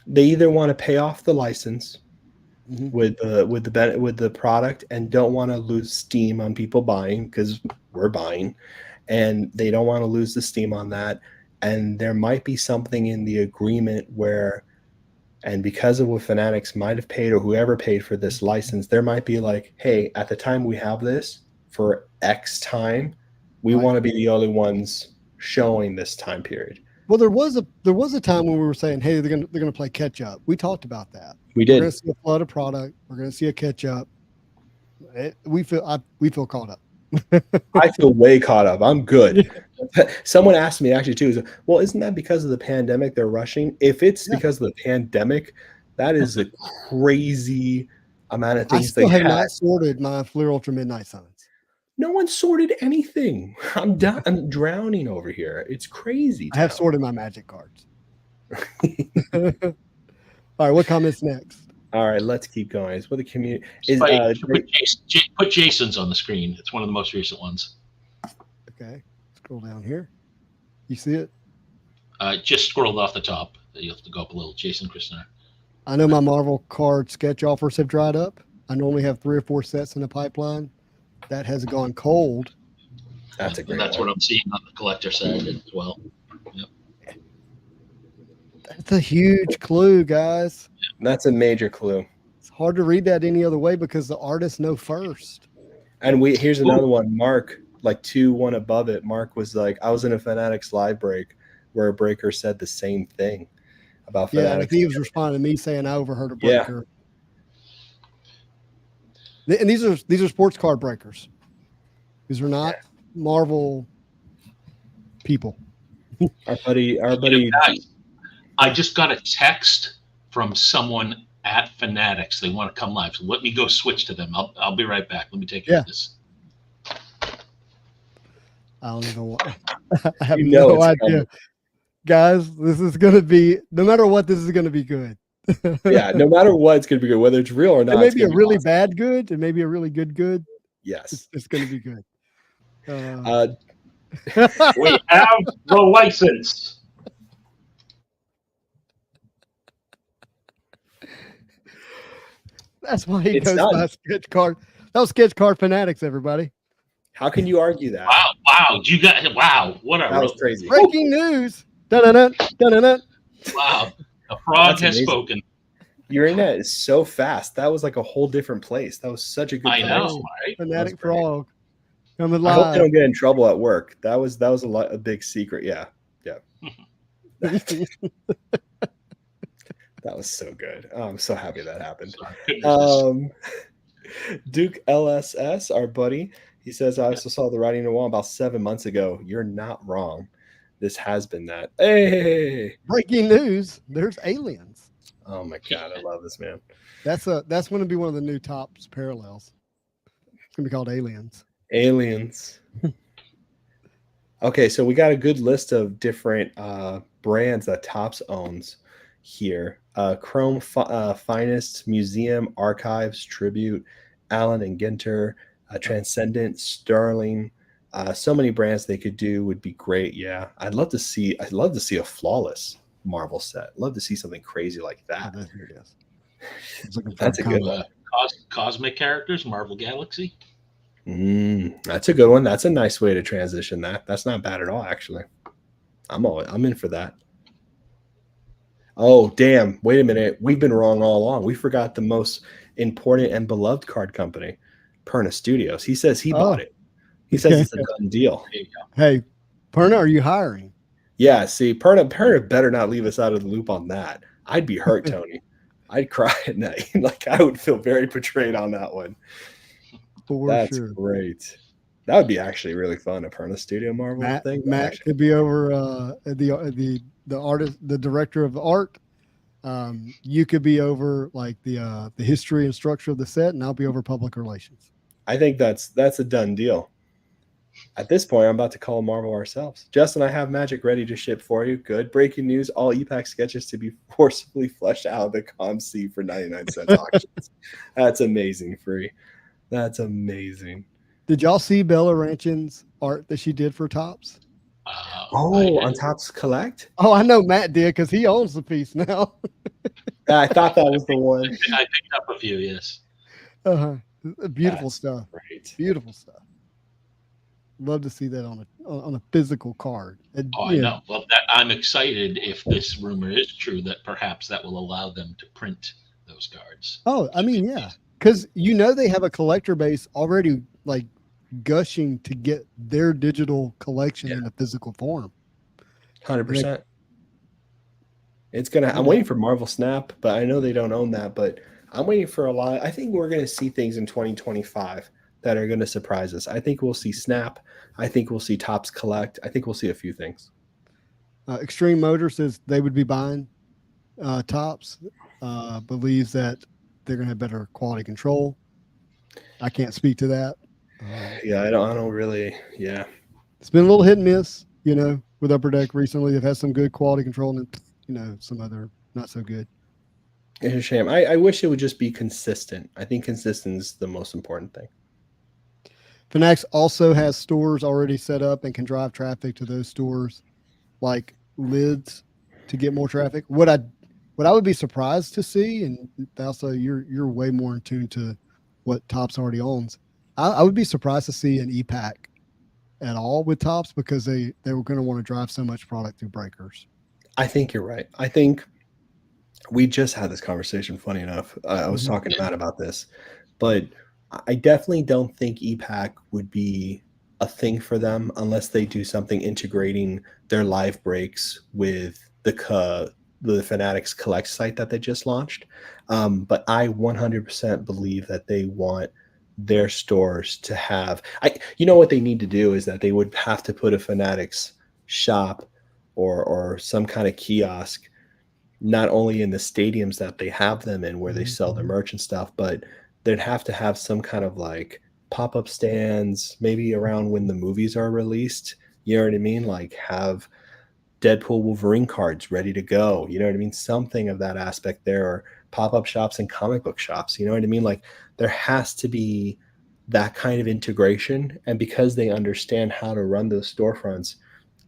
They either want to pay off the license with the product and don't want to lose steam on people buying, because we're buying, and they don't want to lose the steam on that. And there might be something in the agreement where, and because of what Fanatics might have paid or whoever paid for this license, there might be like, hey, at the time we have this for X time, we want to be the only ones showing this time period. Well, there was a time when we were saying, hey, they're gonna play catch up. We talked about that. We did. We're gonna see a flood of product. We're gonna see a catch up. We feel caught up. I feel way caught up. I'm good. Someone asked me actually too, well, isn't that because of the pandemic they're rushing? If it's because of the pandemic, that is a crazy amount of things. I still have not sorted my Fleer Ultra Midnight Suns. No one sorted anything. I'm drowning over here. It's crazy. I have sorted my Magic cards. All right, what comments next? All right, let's keep going. It's what the community is. Put Jason's on the screen. It's one of the most recent ones. Okay, scroll down here. You see it? Just scrolled off the top. You have to go up a little. Jason Christner. I know my Marvel card sketch offers have dried up. I normally have 3 or 4 sets in the pipeline. That has gone cold. That's a great. That's what I'm seeing on the collector side as well. Yep. That's a huge clue, guys. That's a major clue. It's hard to read that any other way because the artists know first. And here's another one. Mark, like 2-1 above it. Mark was like, I was in a Fanatics live break where a breaker said the same thing about Yeah, Fanatics. he was responding to me saying I overheard a Yeah. breaker. And these are sports card breakers. These are not Marvel people. Our buddy. Guys, I just got a text from someone at Fanatics. They want to come live. So let me go switch to them. I'll be right back. Let me take care of this. I don't even want. I have You know no it's idea, coming. guys. This is going to be no matter what. This is going to be good. Yeah, no matter what, it's going to be good, whether it's real or not. It may be a gonna really awesome. bad good. It may be a really good. Yes. It's going to be good. We have the license. That's why he It's goes done. by sketch card. That was sketch card fanatics, everybody. How can you argue that? Wow. You got what a That was crazy. Breaking news. Dun-dun-dun, dun-dun-dun. wow. A frog That's has amazing. spoken. Your internet is so fast. That was like a whole different place. That was such a good I know, connection. right? Fanatic That's great. frog. Coming I hope they live. don't get in trouble at work. That was a big secret. Yeah. That was so good. Oh, I'm so happy that happened. Duke LSS, our buddy, he says, I also saw the writing on the wall about 7 months ago. You're not wrong. This has been that. Hey. Breaking news. There's aliens. Oh my God. I love this, man. That's going to be one of the new tops parallels. It's going to be called Aliens. Aliens. Okay, so we got a good list of different brands that Topps owns here. Chrome Finest, Museum, Archives, Tribute, Allen and Ginter, Transcendent, Sterling. So many brands they could do would be great. Yeah, I'd love to see a flawless Marvel set. Love to see something crazy like that. Oh, here it is. That's a good one. Cosmic characters, Marvel Galaxy. That's a good one. That's a nice way to transition that. That's not bad at all, actually. I'm in for that. Oh, damn. Wait a minute. We've been wrong all along. We forgot the most important and beloved card company, Perna Studios. He says he bought it. He says it's a done deal. Hey, Perna, are you hiring? Yeah, see, Perna better not leave us out of the loop on that. I'd be hurt, Tony. I'd cry at night. Like, I would feel very betrayed on that one. That's sure. Great. That would be actually really fun. A Perna Studio Marvel thing. Matt could be over the artist, the director of the art. You could be over like the history and structure of the set, and I'll be over public relations. I think that's a done deal. At this point, I'm about to call Marvel ourselves. Justin, I have magic ready to ship for you. Good. Breaking news, all EPAC sketches to be forcibly fleshed out of the ComC for 99 cents auctions. That's amazing, Free. That's amazing. Did y'all see Bella Ranchin's art that she did for Topps? On Topps Collect? Oh, I know Matt did because he owns the piece now. I thought that was the one. I picked up a few, yes. Beautiful stuff. Great. Beautiful stuff. Love to see that on a physical card. I know. Well, I'm excited if this rumor is true that perhaps that will allow them to print those cards. Oh, I mean, yeah. Because they have a collector base already like gushing to get their digital collection in a physical form. 100%. It's gonna. I'm waiting for Marvel Snap, but I know they don't own that. But I'm waiting for a lot. I think we're gonna see things in 2025 that are gonna surprise us. I think we'll see Snap. I think we'll see Topps Collect. I think we'll see a few things. Extreme Motor says they would be buying Topps. Believes that they're going to have better quality control. I can't speak to that. Yeah, I don't really. Yeah, it's been a little hit and miss, with Upper Deck recently. They've had some good quality control and, some other not so good. It's a shame. I wish it would just be consistent. I think consistent is the most important thing. Fanatics also has stores already set up and can drive traffic to those stores, like lids, to get more traffic. What I would be surprised to see, and also you're way more in tune to what Topps already owns. I would be surprised to see an EPAC at all with Topps because they were going to want to drive so much product through breakers. I think you're right. I think we just had this conversation. Funny enough, I was Mhm. talking to Matt about this, but I definitely don't think EPAC would be a thing for them unless they do something integrating their live breaks with the Fanatics Collect site that they just launched. But I 100% believe that they want their stores to have. You know what they need to do is that they would have to put a Fanatics shop or some kind of kiosk not only in the stadiums that they have them in where they Mhm. sell their merch and stuff, but they'd have to have some kind of like pop-up stands maybe around when the movies are released. You know what I mean? Like have Deadpool Wolverine cards ready to go. You know what I mean? Something of that aspect there, or pop-up shops and comic book shops. You know what I mean? Like there has to be that kind of integration. And because they understand how to run those storefronts,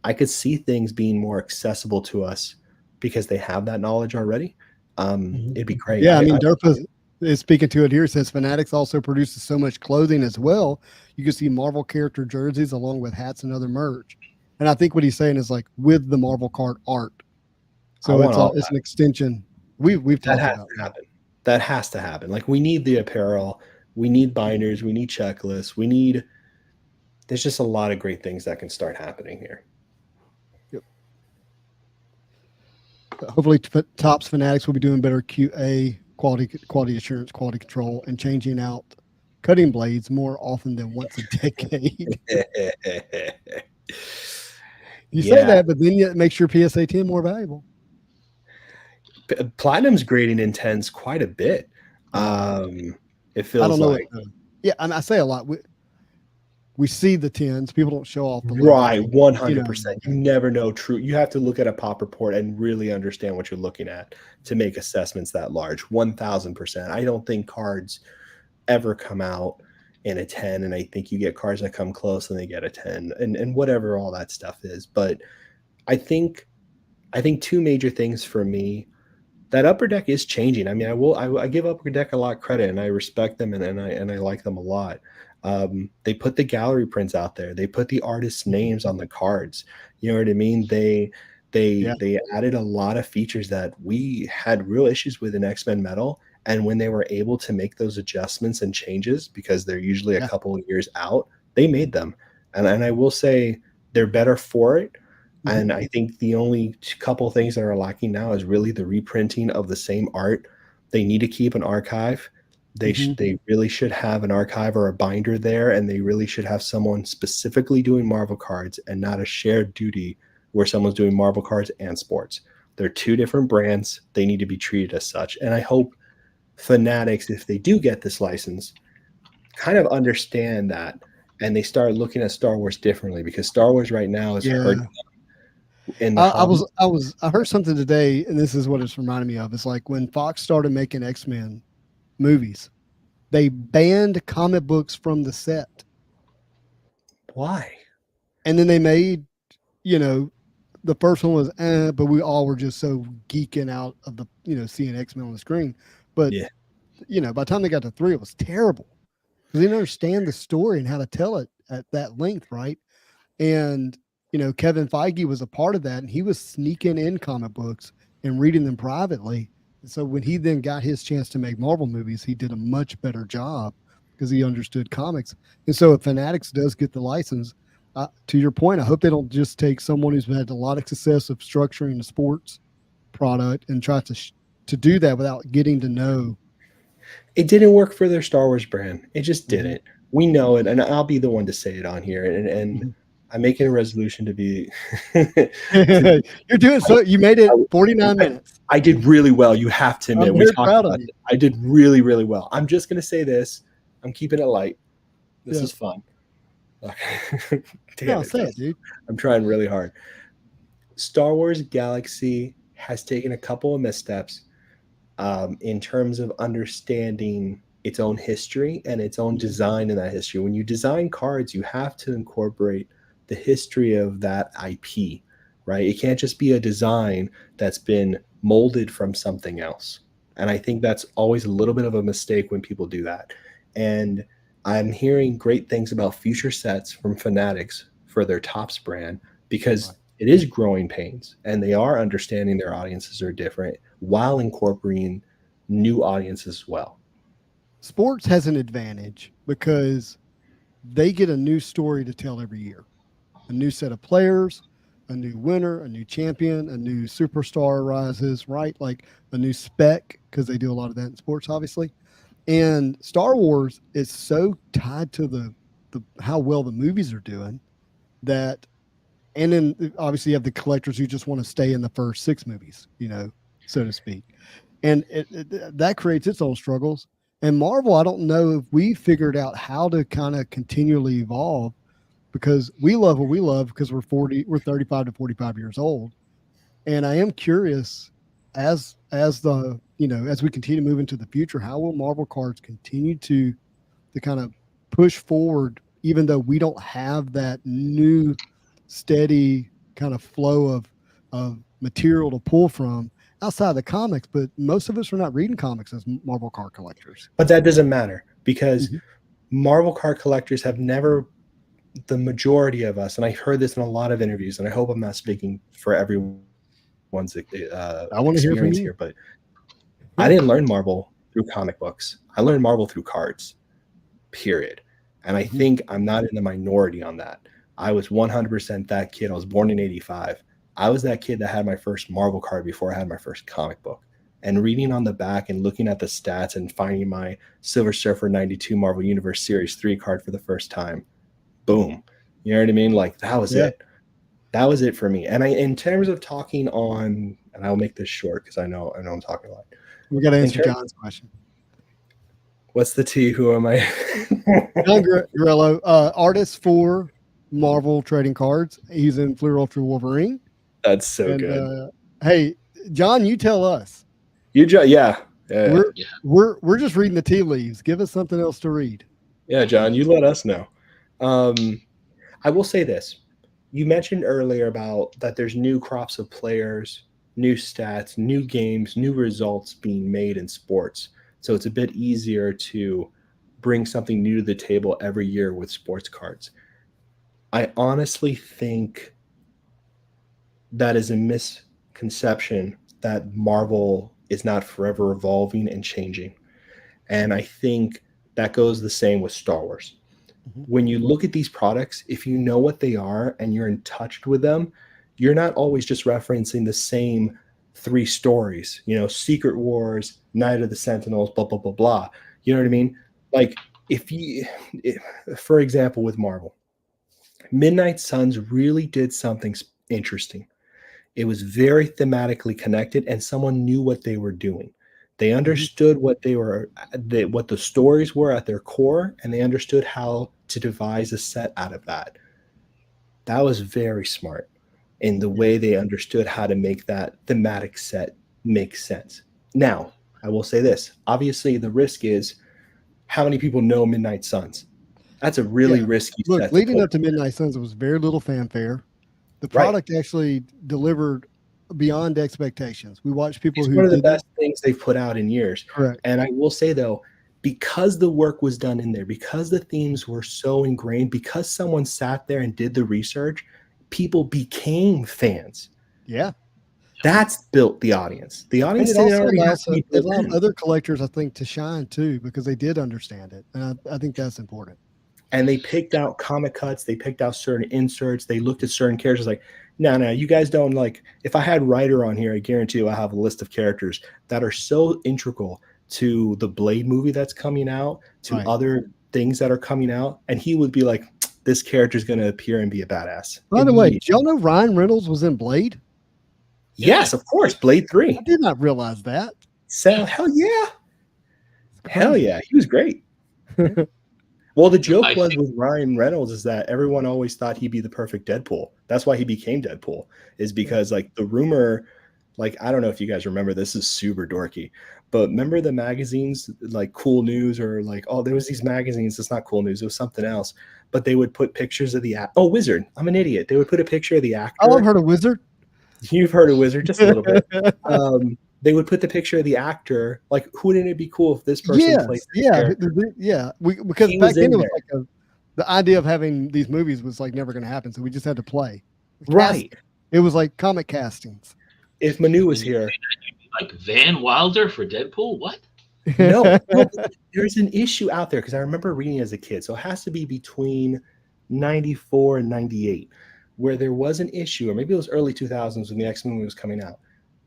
I could see things being more accessible to us because they have that knowledge already. Mhm. It'd be great. Yeah, I mean, Derpa is speaking to it here. Says Fanatics also produces so much clothing as well. You can see Marvel character jerseys along with hats and other merch. And I think what he's saying is like with the Marvel card art. I So want all it's that. an extension. We've That talked has about. to happen. That has to happen. Like we need the apparel, we need binders, we need checklists, we need. There's just a lot of great things that can start happening here. Yep. Hopefully, Tops Fanatics will be doing better QA quality assurance, quality control, and changing out cutting blades more often than once a decade. You say Yeah, that, but then it makes your PSA 10 more valuable. Platinum's grading in tens quite a bit. Yeah. It I feels don't know what. like. Yeah, and I say a lot. We see the tens. People don't show off the Right, logo. You know. 100%. You never know true. You have to look at a pop report and really understand what you're looking at to make assessments that large. 1000%. I don't think cards ever come out in a 10, and I think you get cards that come close and they get a 10 and whatever all that stuff is. But I think two major things for me, that Upper Deck is changing. I mean, I give Upper Deck a lot of credit and I respect them and I like them a lot. They put the gallery prints out there. They put the artists' names on the cards. You know what I mean? Yeah. They added a lot of features that we had real issues with in X-Men Metal. And when they were able to make those adjustments and changes, because they're usually a Yeah. couple of years out, they made them. And I will say they're better for it. Mhm. And I think the only couple things that are lacking now is really the reprinting of the same art. They need to keep an archive. Mhm. They really should have an archive or a binder there, and they really should have someone specifically doing Marvel cards and not a shared duty where someone's doing Marvel cards and sports. They're two different brands. They need to be treated as such. And I hope Fanatics, if they do get this license, kind of understand that and they start looking at Star Wars differently, because Star Wars right now is Yeah. hurt in the I hobby. I heard something today, and this is what it's reminding me of. It's like when Fox started making X-Men movies, they banned comic books from the set. Why? And then they made, you know, the first one was but we all were just so geeking out of the, seeing X-Men on the screen. But, Yeah. by the time they got to 3, it was terrible. Because they didn't understand the story and how to tell it at that length, right? And, Kevin Feige was a part of that, and he was sneaking in comic books and reading them privately. And so when he then got his chance to make Marvel movies, he did a much better job because he understood comics. And so if Fanatics does get the license, to your point, I hope they don't just take someone who's had a lot of success of structuring a sports product and try to do that without getting to know. It didn't work for their Star Wars brand. It just Mhm. didn't. We know it, and I'll be the one to say it on here. And Mhm. I'm making a resolution to be. You're doing so. You made it 49 I, minutes. I did really well. You have to I'm admit. We very talked proud of about you. it. I did really, really well. I'm just gonna say this. I'm keeping it light. This Yeah. is fun. Damn No, it, say it, Dustin. dude. I'm trying really hard. Star Wars Galaxy has taken a couple of missteps in terms of understanding its own history and its own design in that history. When you design cards, you have to incorporate the history of that IP, right? It can't just be a design that's been molded from something else. And I think that's always a little bit of a mistake when people do that. And I'm hearing great things about future sets from Fanatics for their Tops brand, because Right. it is growing pains, and they are understanding their audiences are different while incorporating new audiences as well. Sports has an advantage because they get a new story to tell every year, a new set of players, a new winner, a new champion, a new superstar rises, right? Like a new spec, because they do a lot of that in sports, obviously. And Star Wars is so tied to the how well the movies are doing that, and then obviously you have the collectors who just want to stay in the first 6 movies, so to speak. And that creates its own struggles. And Marvel, I don't know if we figured out how to kind of continually evolve, because we love what we love because we're 35 to 45 years old. And I am curious, as we continue to move into the future, how will Marvel cards continue to kind of push forward, even though we don't have that new steady kind of flow of material to pull from outside of the comics. But most of us are not reading comics as Marvel card collectors. But that doesn't matter, because Marvel card collectors have never, the majority of us, and I heard this in a lot of interviews, and I hope I'm not speaking for everyone's I want to hear from experience you. here, but I didn't learn Marvel through comic books. I learned Marvel through cards, period. And I think I'm not in the minority on that. I was 100% that kid. I was born in 85. I was that kid that had my first Marvel card before I had my first comic book. And reading on the back and looking at the stats and finding my Silver Surfer 92 Marvel Universe Series 3 card for the first time, boom. You know what I mean? Like, that was it. That was it for me. And in terms of talking on, and I'll make this short because I know I'm talking a lot. We got to answer John's question. What's the T? Who am I? John Grillo, artist for Marvel trading cards. He's in Fleer Ultra Wolverine. That's so good. Hey, John, you tell us. Yeah. We're just reading the tea leaves. Give us something else to read. Yeah, John, you let us know. I will say this. You mentioned earlier about that there's new crops of players, new stats, new games, new results being made in sports. So it's a bit easier to bring something new to the table every year with sports cards. I honestly think that is a misconception that Marvel is not forever evolving and changing. And I think that goes the same with Star Wars. When you look at these products, if you know what they are and you're in touch with them, you're not always just referencing the same 3 stories, Secret Wars, Night of the Sentinels, blah, blah, blah, blah. You know what I mean? Like, for example, with Marvel, Midnight Suns really did something interesting. It was very thematically connected, and someone knew what they were doing. They understood what what the stories were at their core, and they understood how to devise a set out of that. That was very smart in the way they understood how to make that thematic set make sense. Now, I will say this. Obviously, the risk is how many people know Midnight Suns? That's a really risky set. Look, leading up to Midnight Suns, it was very little fanfare. The product actually delivered beyond expectations. We watched people who one of the best things they've put out in years. Correct. And I will say, though, because the work was done in there, because the themes were so ingrained, because someone sat there and did the research, people became fans. Yeah. That's built the audience. The audience allowed other collectors, I think, to shine too, because they did understand it. And I think that's important. And they picked out comic cuts. They picked out certain inserts. They looked at certain characters like, no, you guys don't like, if I had Ryder on here, I guarantee you I have a list of characters that are so integral to the Blade movie that's coming out, to other things that are coming out. And he would be like, this character is going to appear and be a badass. By the way, did y'all know Ryan Reynolds was in Blade? Yes, of course. Blade 3. I did not realize that. So, hell yeah. Hell yeah. He was great. Well, the joke was with Ryan Reynolds is that everyone always thought he'd be the perfect Deadpool. That's why he became Deadpool, is because like the rumor, like, I don't know if you guys remember, this is super dorky, but remember the magazines like Cool News or like, oh, there was these magazines. It's not Cool News. It was something else, but they would put pictures of the, Wizard. I'm an idiot. They would put a picture of the actor. Oh, I've heard of Wizard. You've heard of Wizard just a little bit. They would put the picture of the actor. Like, wouldn't it be cool if this person played? Because back then it was like the idea of having these movies was like never going to happen, so we just had to play. Right. It was like comic castings. If Manu was And you here, like Van Wilder for Deadpool? What? no, but there's an issue out there because I remember reading as a kid. So it has to be between 94 and 98 where there was an issue, or maybe it was early 2000s when the X-Men movie was coming out.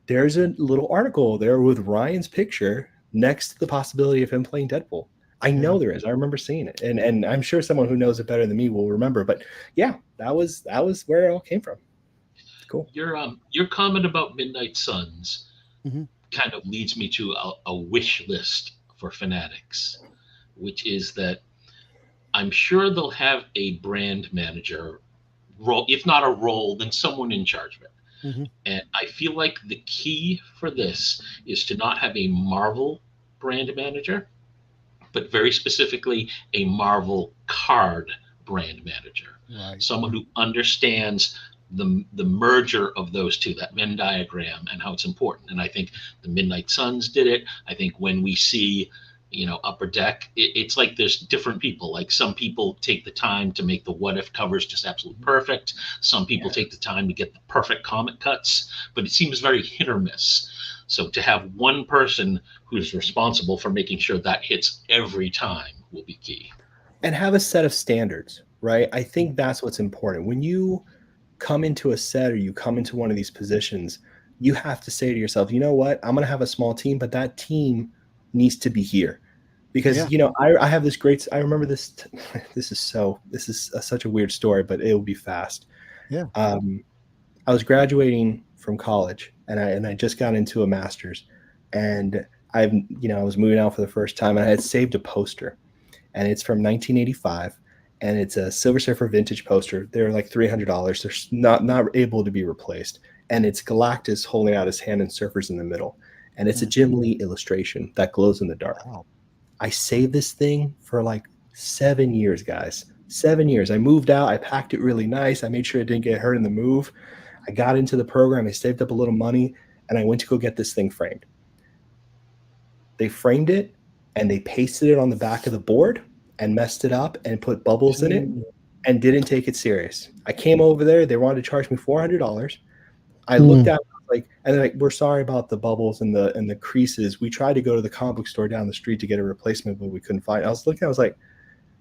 There's a little article there with Ryan's picture next to the possibility of him playing Deadpool. I know there is. I remember seeing it, and I'm sure someone who knows it better than me will remember. But yeah, that was where it all came from. Cool. Your comment about Midnight Suns Mhm. kind of leads me to a wish list for Fanatics, which is that I'm sure they'll have a brand manager role, if not a role, then someone in charge of it. Mhm. And I feel like the key for this is to not have a Marvel brand manager, but very specifically a Marvel card brand manager. Right. Someone who understands the merger of those two, that Venn diagram, and how it's important. And I think the Midnight Suns did it. I think when we see, Upper Deck, it's like there's different people. Like some people take the time to make the what if covers just absolutely perfect. Some people take the time to get the perfect comic cuts, but it seems very hit or miss. So to have one person who's responsible for making sure that hits every time will be key. And have a set of standards, right? I think that's what's important. When you come into a set or you come into one of these positions, you have to say to yourself, you know what? I'm going to have a small team, but that team needs to be here. Because, I have this great, I remember this, this is such a weird story, but it will be fast. Yeah. I was graduating from college and I just got into a master's, and I was moving out for the first time, and I had saved a poster, and it's from 1985, and it's a Silver Surfer vintage poster. They're like $300. They're not able to be replaced, and it's Galactus holding out his hand and Surfer's in the middle, and it's a Jim Lee illustration that glows in the dark. Wow. I saved this thing for like 7 years, guys. 7 years. I moved out. I packed it really nice. I made sure it didn't get hurt in the move. I got into the program. I saved up a little money, and I went to go get this thing framed. They framed it, and they pasted it on the back of the board and messed it up and put bubbles in it and didn't take it serious. I came over there. They wanted to charge me $400. I looked at it, and they're like, we're sorry about the bubbles and the creases. We tried to go to the comic book store down the street to get a replacement, but we couldn't find it. I was like,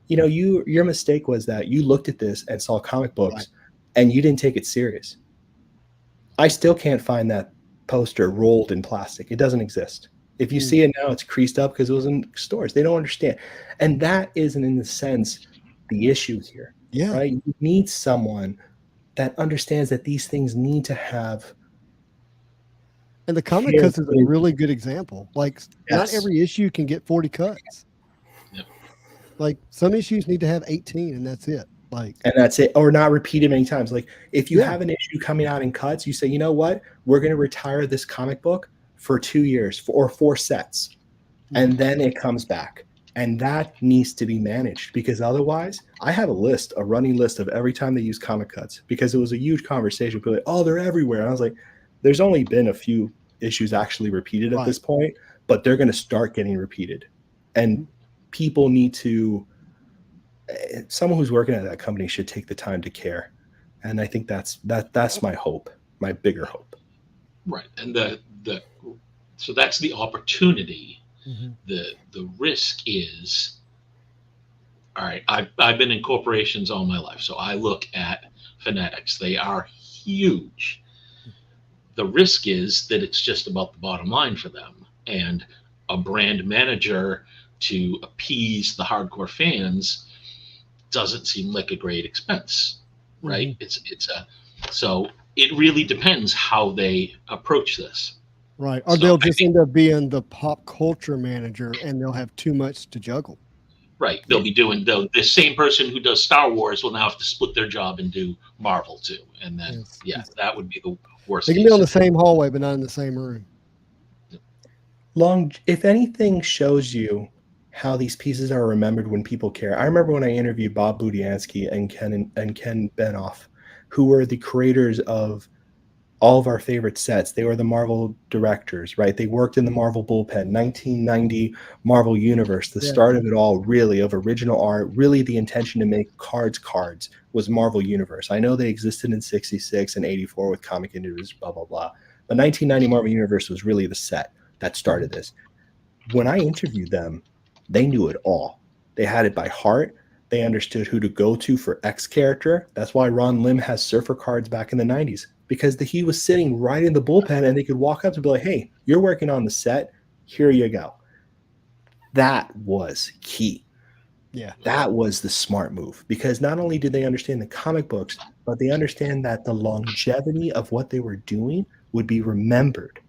your mistake was that you looked at this and saw comic books and you didn't take it serious. I still can't find that poster rolled in plastic. It doesn't exist. If you see it now, it's creased up because it was in stores. They don't understand. And that isn't, in the sense, the issue here. Yeah. Right? You need someone that understands that these things need to have. And the comic cuts is a really good example. Like, not every issue can get 40 cuts. Yep. Like, some issues need to have 18, and that's it. And that's it, or not repeated many times. Like, if you have an issue coming out in cuts, you say, you know what? We're going to retire this comic book for 2 years or 4 sets, and then it comes back. And that needs to be managed, because otherwise, I have a running list of every time they use comic cuts, because it was a huge conversation. People were like, oh, they're everywhere. And I was like, there's only been a few issues actually repeated at this point, but they're going to start getting repeated. And people need to, someone who's working at that company should take the time to care. And I think that's my hope, my bigger hope. Right. And so that's the opportunity. The risk is, all right, I've been in corporations all my life, so I look at Fanatics. They are huge. The risk is that it's just about the bottom line for them, and a brand manager to appease the hardcore fans doesn't seem like a great expense, right? So it really depends how they approach this. Right. Or they'll just end up being the pop culture manager, and they'll have too much to juggle. Right. They'll be doing the same person who does Star Wars will now have to split their job and do Marvel too. And then, that would be the worst. They can be on the same hallway, but not in the same room. If anything shows you how these pieces are remembered when people care. I remember when I interviewed Bob Budiansky and Ken Benoff, who were the creators of all of our favorite sets. They were the Marvel directors, right? They worked in the Marvel bullpen, 1990 Marvel Universe, the Yeah. start of it all, really, of original art, really the intention to make cards was Marvel Universe. I know they existed in 66 and 84 with comic individuals, blah, blah, blah. But 1990 Marvel Universe was really the set that started this. When I interviewed them, they knew it all. They had it by heart. They understood who to go to for X character. That's why Ron Lim has Surfer cards back in the 90s, because he was sitting right in the bullpen and they could walk up to be like, hey, you're working on the set. Here you go. That was key. Yeah. That was the smart move, because not only did they understand the comic books, but they understand that the longevity of what they were doing would be remembered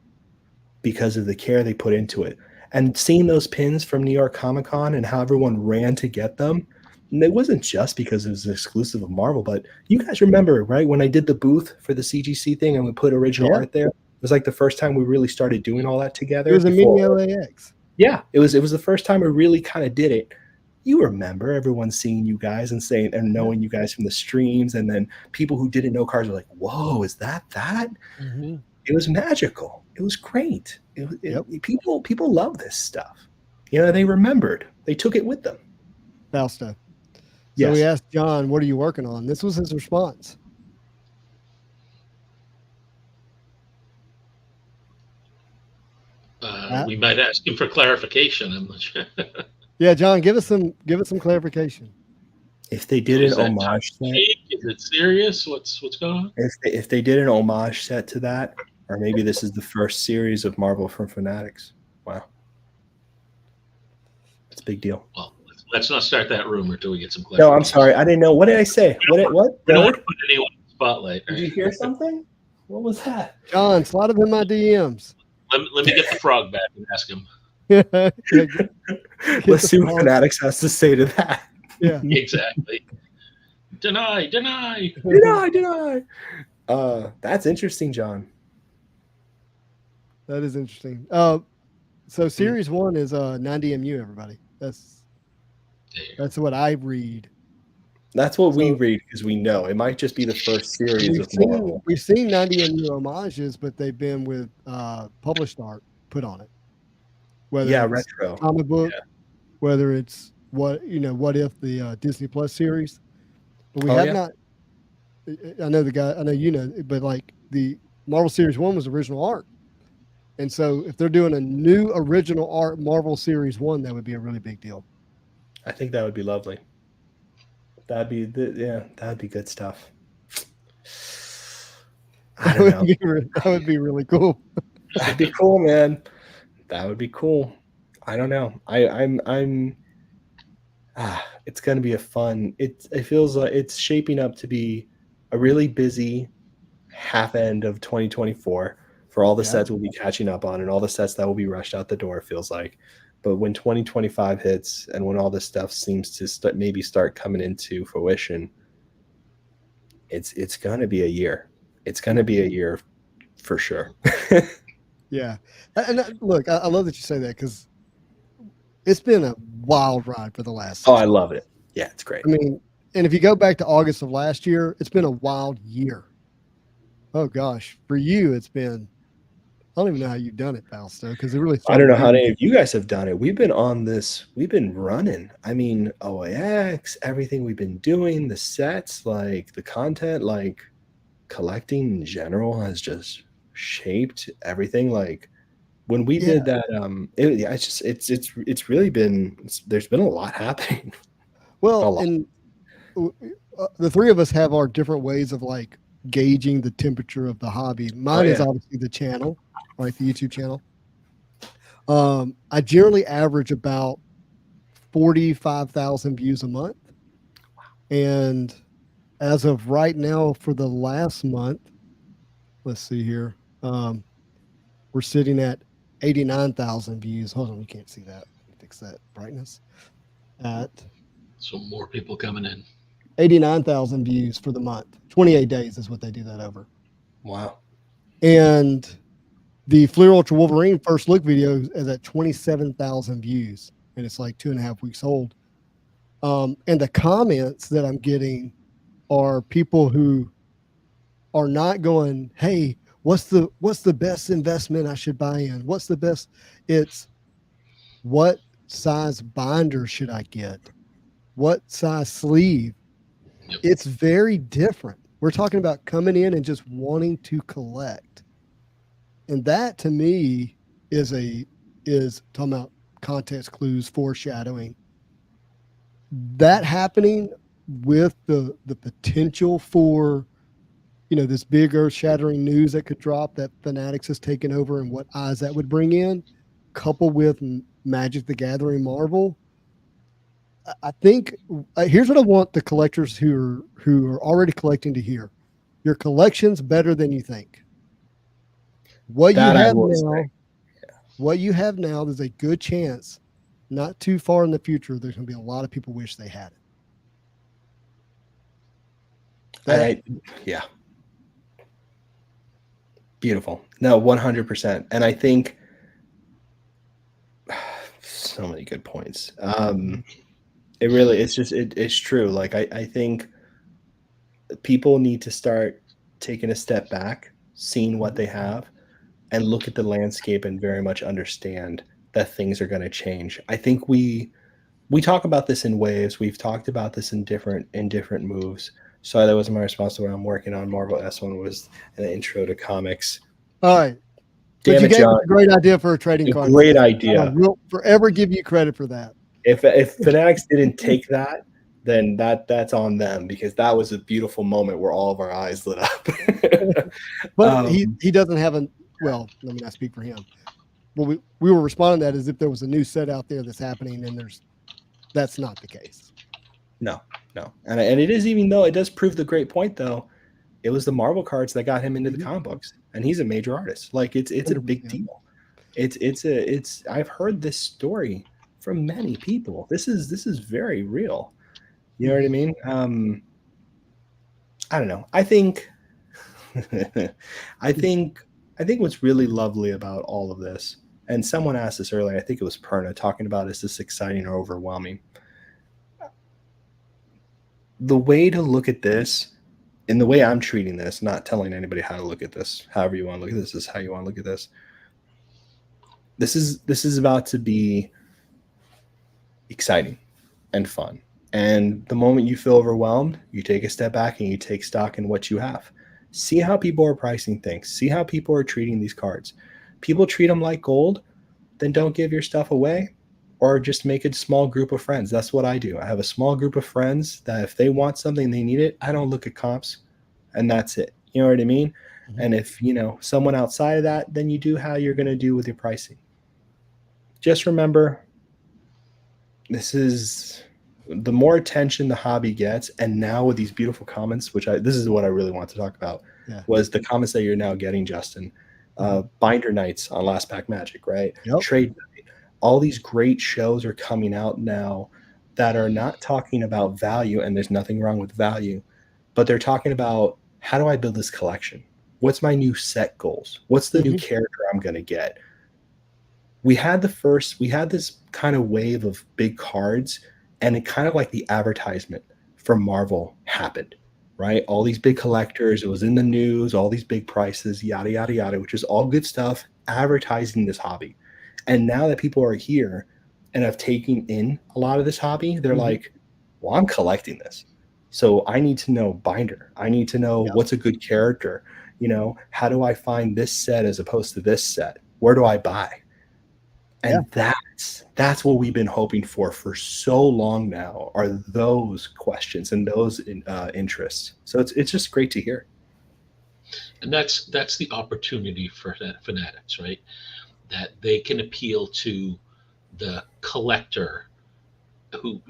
because of the care they put into it. And seeing those pins from New York Comic Con and how everyone ran to get them, and it wasn't just because it was exclusive of Marvel, but you guys remember, right, when I did the booth for the CGC thing and we put original art there? It was like the first time we really started doing all that together. It was a mini OAX. Yeah, it was the first time we really kind of did it. You remember everyone seeing you guys and saying and knowing you guys from the streams, and then people who didn't know cards were like, "Whoa, is that?" Mm-hmm. It was magical. It was great. People love this stuff. You know, they remembered. They took it with them. Fausto. So Yes. we asked John, what are you working on? This was his response. We might ask him for clarification. I'm not sure. Yeah, John, give us some clarification. If they did an homage set, is it serious? What's going on? If they did an homage set to that, or maybe this is the first series of Marvel from Fanatics. Wow, it's a big deal. Well, let's not start that rumor until we get some clarification. No, I'm sorry, I didn't know. What did I say? What? We don't want to put anyone in the spotlight. Did you hear something? What was that? John, slide them in my DMs. Let me get the frog back and ask him. Let's see what Fanatics has to say to that. Yeah, exactly. Deny. That's interesting, John. That is interesting. So series 1 is 90MU. Everybody, that's what I read. That's what we read, because we know it might just be the first series of Marvel. We've seen 90MU homages, but they've been with published art put on it. Whether it's retro comic book, whether it's what if the Disney Plus series, but we have not. I know but like the Marvel Series 1 was original art, and so if they're doing a new original art Marvel Series 1, that would be a really big deal. I think that would be lovely. That'd be good stuff. I don't know. That would be really cool. That'd be cool, man. That would be cool. I don't know. It's going to be a fun. It feels like it's shaping up to be a really busy half end of 2024 for all the sets we'll be catching up on and all the sets that will be rushed out the door, it feels like. But when 2025 hits and when all this stuff seems to start coming into fruition, it's going to be a year. It's going to be a year for sure. Yeah. And look, I love that you say that, because it's been a wild ride for the last 6 I love it. Yeah, it's great. I mean, and if you go back to August of last year, it's been a wild year. Oh gosh, for you, it's been. I don't even know how you've done it, Fausto, because it really. I don't know how any of you guys have done it. We've been on this. We've been running. I mean, OAX, everything we've been doing, the sets, like the content, like collecting in general has just shaped everything. Like when we did that, it's really been. There's been a lot happening. Well, and the three of us have our different ways of like gauging the temperature of the hobby. Mine is obviously the channel, right? The YouTube channel. I generally average about 45,000 views a month. And as of right now, for the last month, let's see here. We're sitting at 89,000 views. Hold on, you can't see that. Let me fix that brightness. So more people coming in. 89,000 views for the month. 28 days is what they do that over. Wow. And the Fleer Ultra Wolverine first look video is at 27,000 views, and it's like 2.5 weeks old. And the comments that I'm getting are people who are not going, hey, what's the best investment I should buy in? What's the best? It's what size binder should I get? What size sleeve? Yep. It's very different. We're talking about coming in and just wanting to collect. And that to me is talking about context clues, foreshadowing. That happening with the potential for this big earth shattering news that could drop that Fanatics has taken over and what eyes that would bring in, coupled with Magic the Gathering Marvel. I think here's what I want the collectors who are already collecting to hear: your collection's better than you think. What you That I have will now, say. what you have now, there's a good chance, not too far in the future, there's going to be a lot of people wish they had it. Yeah. Beautiful. No, 100%. And I think so many good points. It really, it's true. Like I think people need to start taking a step back, seeing what they have, and look at the landscape and very much understand that things are going to change. I think we talk about this in waves. We've talked about this in different moves. So that was my response to what I'm working on. Marvel S1 was an intro to comics. All right. But Damn you it, gave John. us a great idea for a trading A card. great I idea. will forever give you credit for that. If Fanatics didn't take that, then that's on them, because that was a beautiful moment where all of our eyes lit up. But he doesn't have well, let me not speak for him. Well, we were responding to that as if there was a new set out there that's happening, and that's not the case. No. And it is, even though it does prove the great point, though, it was the Marvel cards that got him into the comic books, and he's a major artist. Like it's a big deal. It's I've heard this story from many people. This is very real. You know what I mean? I don't know. I think I think what's really lovely about all of this, and someone asked this earlier, I think it was Perna, talking about, is this exciting or overwhelming? The way to look at this, and the way I'm treating this, not telling anybody how to look at this, however you want to look at this is how you want to look at this. This is about to be exciting and fun. And the moment you feel overwhelmed, you take a step back and you take stock in what you have. See how people are pricing things. See how people are treating these cards. People treat them like gold, then don't give your stuff away, or just make a small group of friends. That's what I do. I have a small group of friends that if they want something, they need it, I don't look at comps, and that's it. You know what I mean? Mm-hmm. And if, someone outside of that, then you do how you're going to do with your pricing. Just remember, this is the more attention the hobby gets, and now with these beautiful comments, this is what I really want to talk about, was the comments that you're now getting, Justin. Binder nights on Last Pack Magic, right? Yep. Trade night. All these great shows are coming out now that are not talking about value, and there's nothing wrong with value, but they're talking about, how do I build this collection? What's my new set goals? What's the new character I'm going to get? We had this kind of wave of big cards, and it kind of like the advertisement for Marvel happened, right? All these big collectors, it was in the news, all these big prices, yada, yada, yada, which is all good stuff, advertising this hobby. And now that people are here and have taken in a lot of this hobby, they're like, well, I'm collecting this. So I need to know binder. I need to know what's a good character. How do I find this set as opposed to this set? Where do I buy? And that's what we've been hoping for so long now, are those questions and those interests. So it's just great to hear. And that's the opportunity for Fanatics, right? That they can appeal to the collector who,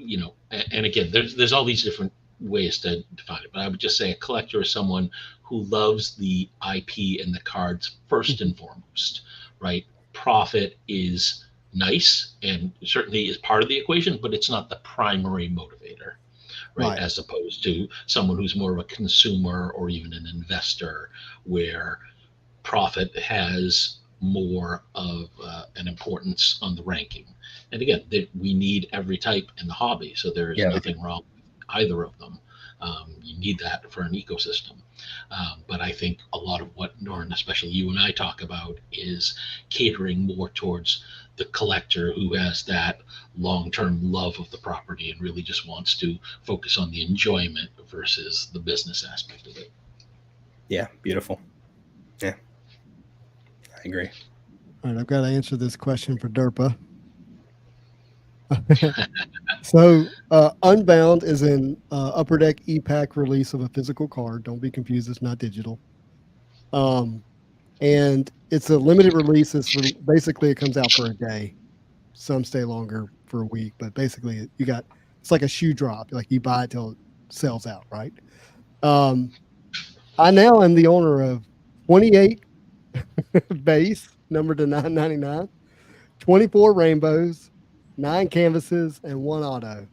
and again, there's all these different ways to define it, but I would just say a collector is someone who loves the IP and the cards first and foremost, right? Profit is nice and certainly is part of the equation, but it's not the primary motivator, right? As opposed to someone who's more of a consumer or even an investor, where profit has more of an importance on the ranking. And again, we need every type in the hobby, so there is nothing wrong with either of them. You need that for an ecosystem. But I think a lot of what Norton, especially you and I, talk about is catering more towards the collector who has that long-term love of the property and really just wants to focus on the enjoyment versus the business aspect of it. Yeah, beautiful. Yeah, I agree. All right, I've got to answer this question for Derpa. So, Unbound is an Upper Deck e-pack release of a physical card. Don't be confused; it's not digital. And it's a limited release. Basically it comes out for a day. Some stay longer for a week, but basically it's like a shoe drop. Like you buy it till it sells out, right? I now am the owner of 28 base numbered to 999, 24 rainbows, 9 canvases, and 1 auto.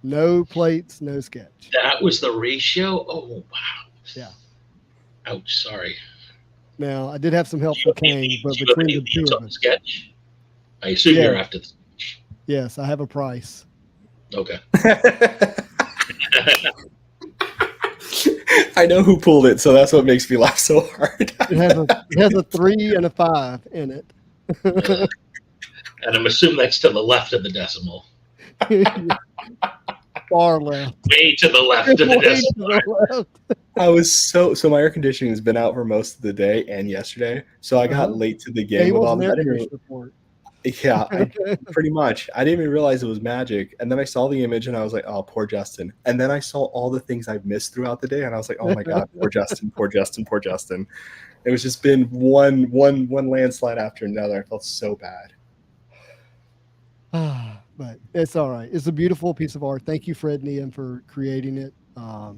No plates, no sketch. That was the ratio? Oh, wow. Yeah. Ouch, sorry. Now, I did have some help from Kane, but Do you have between any the two leads of on the us. sketch? I assume Yeah. you're after the sketch. Yes, I have a price. Okay. I know who pulled it, so that's what makes me laugh so hard. It has a 3 and a 5 in it. And I'm assuming that's to the left of the decimal. Far left. Way to the left of the Way decimal. to the left. I was so my air conditioning has been out for most of the day and yesterday, so I got late to the game with all Cable's the an air conditioner report. Yeah, pretty much. I didn't even realize it was magic, and then I saw the image and I was like, "Oh, poor Justin." And then I saw all the things I've missed throughout the day, and I was like, "Oh my God, poor Justin, poor Justin, poor Justin." It was just been one landslide after another. I felt so bad. But it's all right. It's a beautiful piece of art. Thank you, Fred and Ian, for creating it.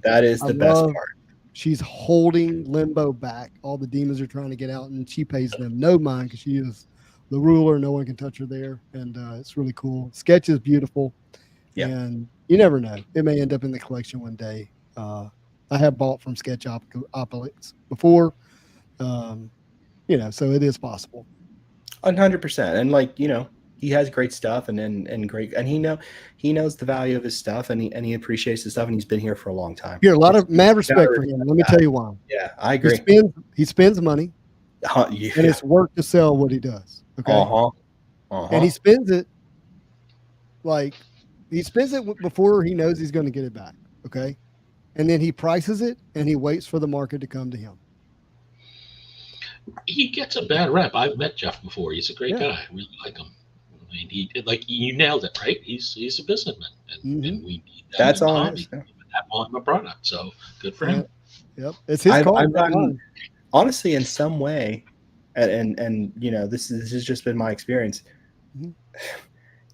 That is the best part. She's holding Limbo back. All the demons are trying to get out, and she pays them no mind because she is the ruler. No one can touch her there, and it's really cool. Sketch is beautiful, and you never know. It may end up in the collection one day. I have bought from Sketchopolis before, so it is possible. 100%, and he has great stuff, and great, and he knows the value of his stuff, and he appreciates his stuff, and he's been here for a long time. Here, a lot of mad respect for him. Let me tell you why. Yeah, I agree. He spends money, and it's work to sell what he does. Okay, and he spends it before he knows he's going to get it back. Okay, and then he prices it, and he waits for the market to come to him. He gets a bad rep. I've met Jeff before. He's a great guy. I really like him. I mean, you nailed it, right? He's a businessman, and we need that. That's all. That on the product. So good for him. Yep, it's his call. I've gotten, honestly, in some way, and this has just been my experience. Mm-hmm.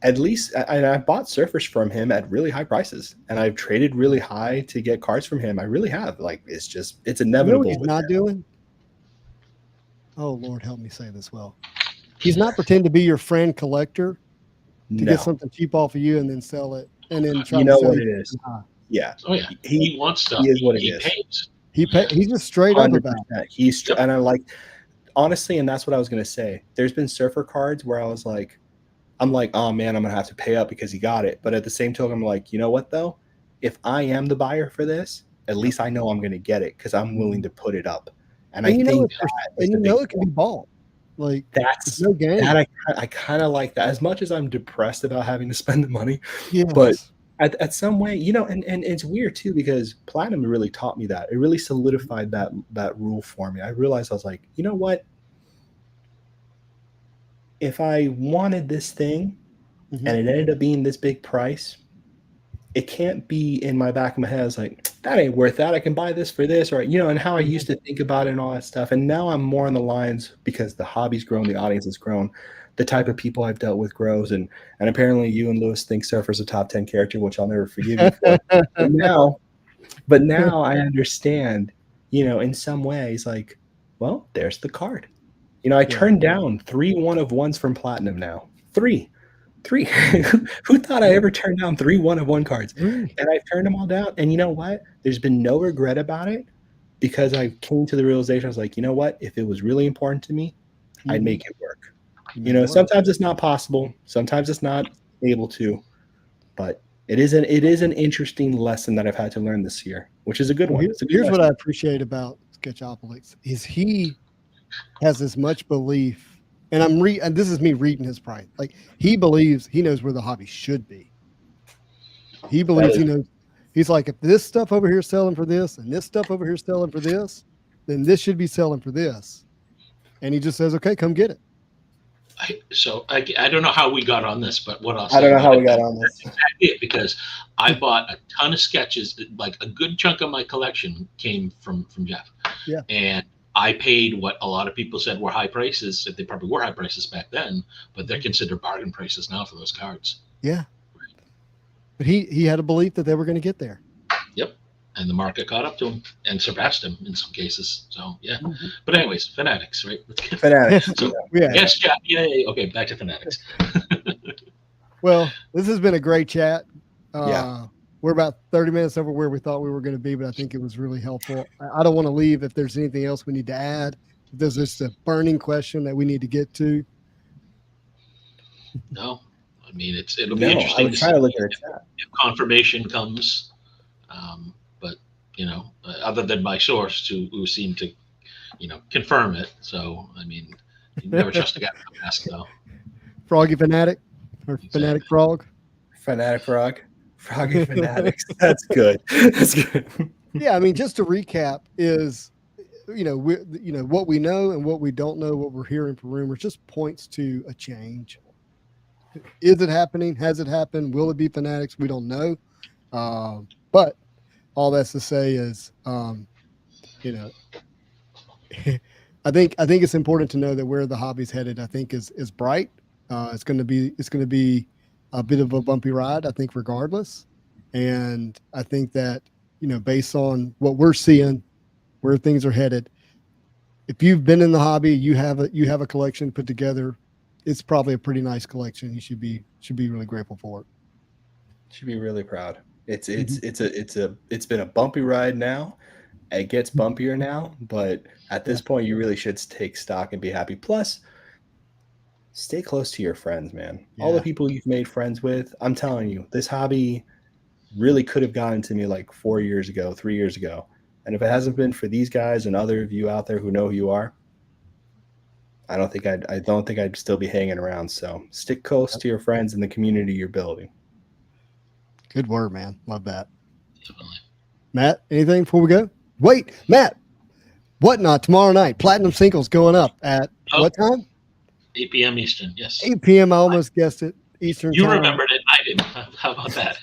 At least, and I bought surfers from him at really high prices, and I've traded really high to get cards from him. I really have. It's inevitable. You know what he's not doing? Oh, Lord, help me say this well. He's not pretending to be your friend collector to get something cheap off of you and then sell it and then try to sell what it is. Yeah. Oh yeah. He wants stuff. He is what he is. He's just straight 100%. Up about it. And I honestly, and that's what I was gonna say. There's been surfer cards where I'm like, oh man, I'm gonna have to pay up because he got it. But at the same token, I'm like, you know what though? If I am the buyer for this, at least I know I'm gonna get it because I'm willing to put it up. And I think it can be bought. Like that's no game. That I kind of like that. As much as I'm depressed about having to spend the money, yes. But at some way, and it's weird too because Platinum really taught me that. It really solidified that rule for me. I realized I was like, you know what? If I wanted this thing and it ended up being this big price, it can't be in my back of my head. I was like, that ain't worth that. I can buy this for this, or and how I used to think about it and all that stuff. And now I'm more on the lines because the hobby's grown, the audience has grown, the type of people I've dealt with grows, and apparently you and Lewis think Surfer's a top 10 character, which I'll never forgive you for. but now I understand, in some ways, like, well, there's the card. I turned down 3 1-of-1s from Platinum now. 3. Who thought I ever turned down 3 1-of-1 cards? And I turned them all down. And you know what? There's been no regret about it because I came to the realization. I was like, you know what? If it was really important to me, I'd make it work. Sometimes it's not possible. Sometimes it's not able to. But It is an interesting lesson that I've had to learn this year, which is a good one. It's a good Here's what I lesson. appreciate about Sketchopolis is he has as much belief, and and this is me reading his price. Like he believes he knows where the hobby should be. He believes he knows. He's like, if this stuff over here is selling for this, and this stuff over here is selling for this, then this should be selling for this. And he just says, okay, come get it. I don't know how we got on this, but what I'll say I don't know how we got that's on this. exactly it, because I bought a ton of sketches. Like a good chunk of my collection came from Jeff. Yeah. And I paid what a lot of people said were high prices. They probably were high prices back then, but they're considered bargain prices now for those cards. Yeah. But he had a belief that they were going to get there. Yep. And the market caught up to him and surpassed him in some cases. So yeah. But anyways, Fanatics, right? Fanatics. So, Yeah. yes, chat. Yay. Okay, back to Fanatics. Well, this has been a great chat. Yeah. We're about 30 minutes over where we thought we were going to be, but I think it was really helpful. I don't want to leave if there's anything else we need to add. If there's just a burning question that we need to get to. No, I mean it'll be interesting. I was trying to look at it. If confirmation comes, but other than my source who seemed to, confirm it. So I mean, you never trust a guy to ask though. Froggy Fanatic or Fanatic Frog. Fanatic Frog. Froggy Fanatics. That's good. That's good. Yeah, I mean, just to recap is, what we know and what we don't know, what we're hearing from rumors, just points to a change. Is it happening? Has it happened? Will it be Fanatics? We don't know. But all that's to say is, I think it's important to know that where the hobby's headed, I think is bright. It's going to be a bit of a bumpy ride, I think, regardless. And I think that, based on what we're seeing, where things are headed, if you've been in the hobby, you have a collection put together. It's probably a pretty nice collection. You should be really grateful for it. Should be really proud. It's been a bumpy ride now. It gets bumpier now, but at this point, you really should take stock and be happy. Plus, stay close to your friends, man. Yeah. All the people you've made friends with. I'm telling you, this hobby really could have gotten to me like 4 years ago, 3 years ago. And if it hasn't been for these guys and other of you out there who know who you are, I don't think I'd still be hanging around. So stick close to your friends and the community you're building. Good word, man. Love that. Definitely. Matt, anything before we go? Wait, Matt, Whatnot tomorrow night. Platinum Singles going up at what time? 8 p.m. Eastern, yes. 8 p.m. I almost guessed it. Eastern you time. You remembered it. I didn't. How about that?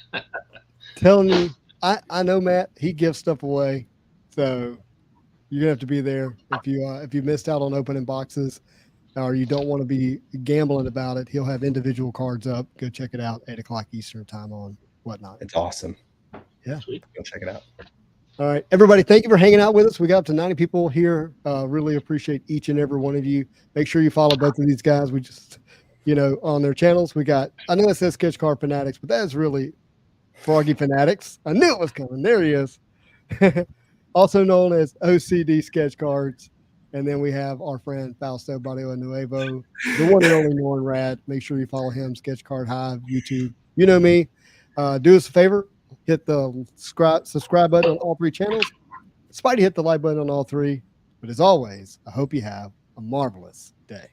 Telling you, I know Matt. He gives stuff away. So you're going to have to be there. If you missed out on opening boxes or you don't want to be gambling about it, he'll have individual cards up. Go check it out, 8 o'clock Eastern time on Whatnot. It's awesome. Yeah. Sweet. Go check it out. All right, everybody, thank you for hanging out with us. We got up to 90 people here. Really appreciate each and every one of you. Make sure you follow both of these guys. We just, on their channels, we got, I know it says Sketch Card Fanatics, but that is really Froggy Fanatics. I knew it was coming. There he is. Also known as OCD Sketch Cards. And then we have our friend Fausto Barrio Nuevo, the one and only Norn Rad. Make sure you follow him, Sketch Card Hive, YouTube. You know me. Do us a favor. Hit the subscribe button on all 3 channels. Spidey hit the like button on all 3. But as always, I hope you have a marvelous day.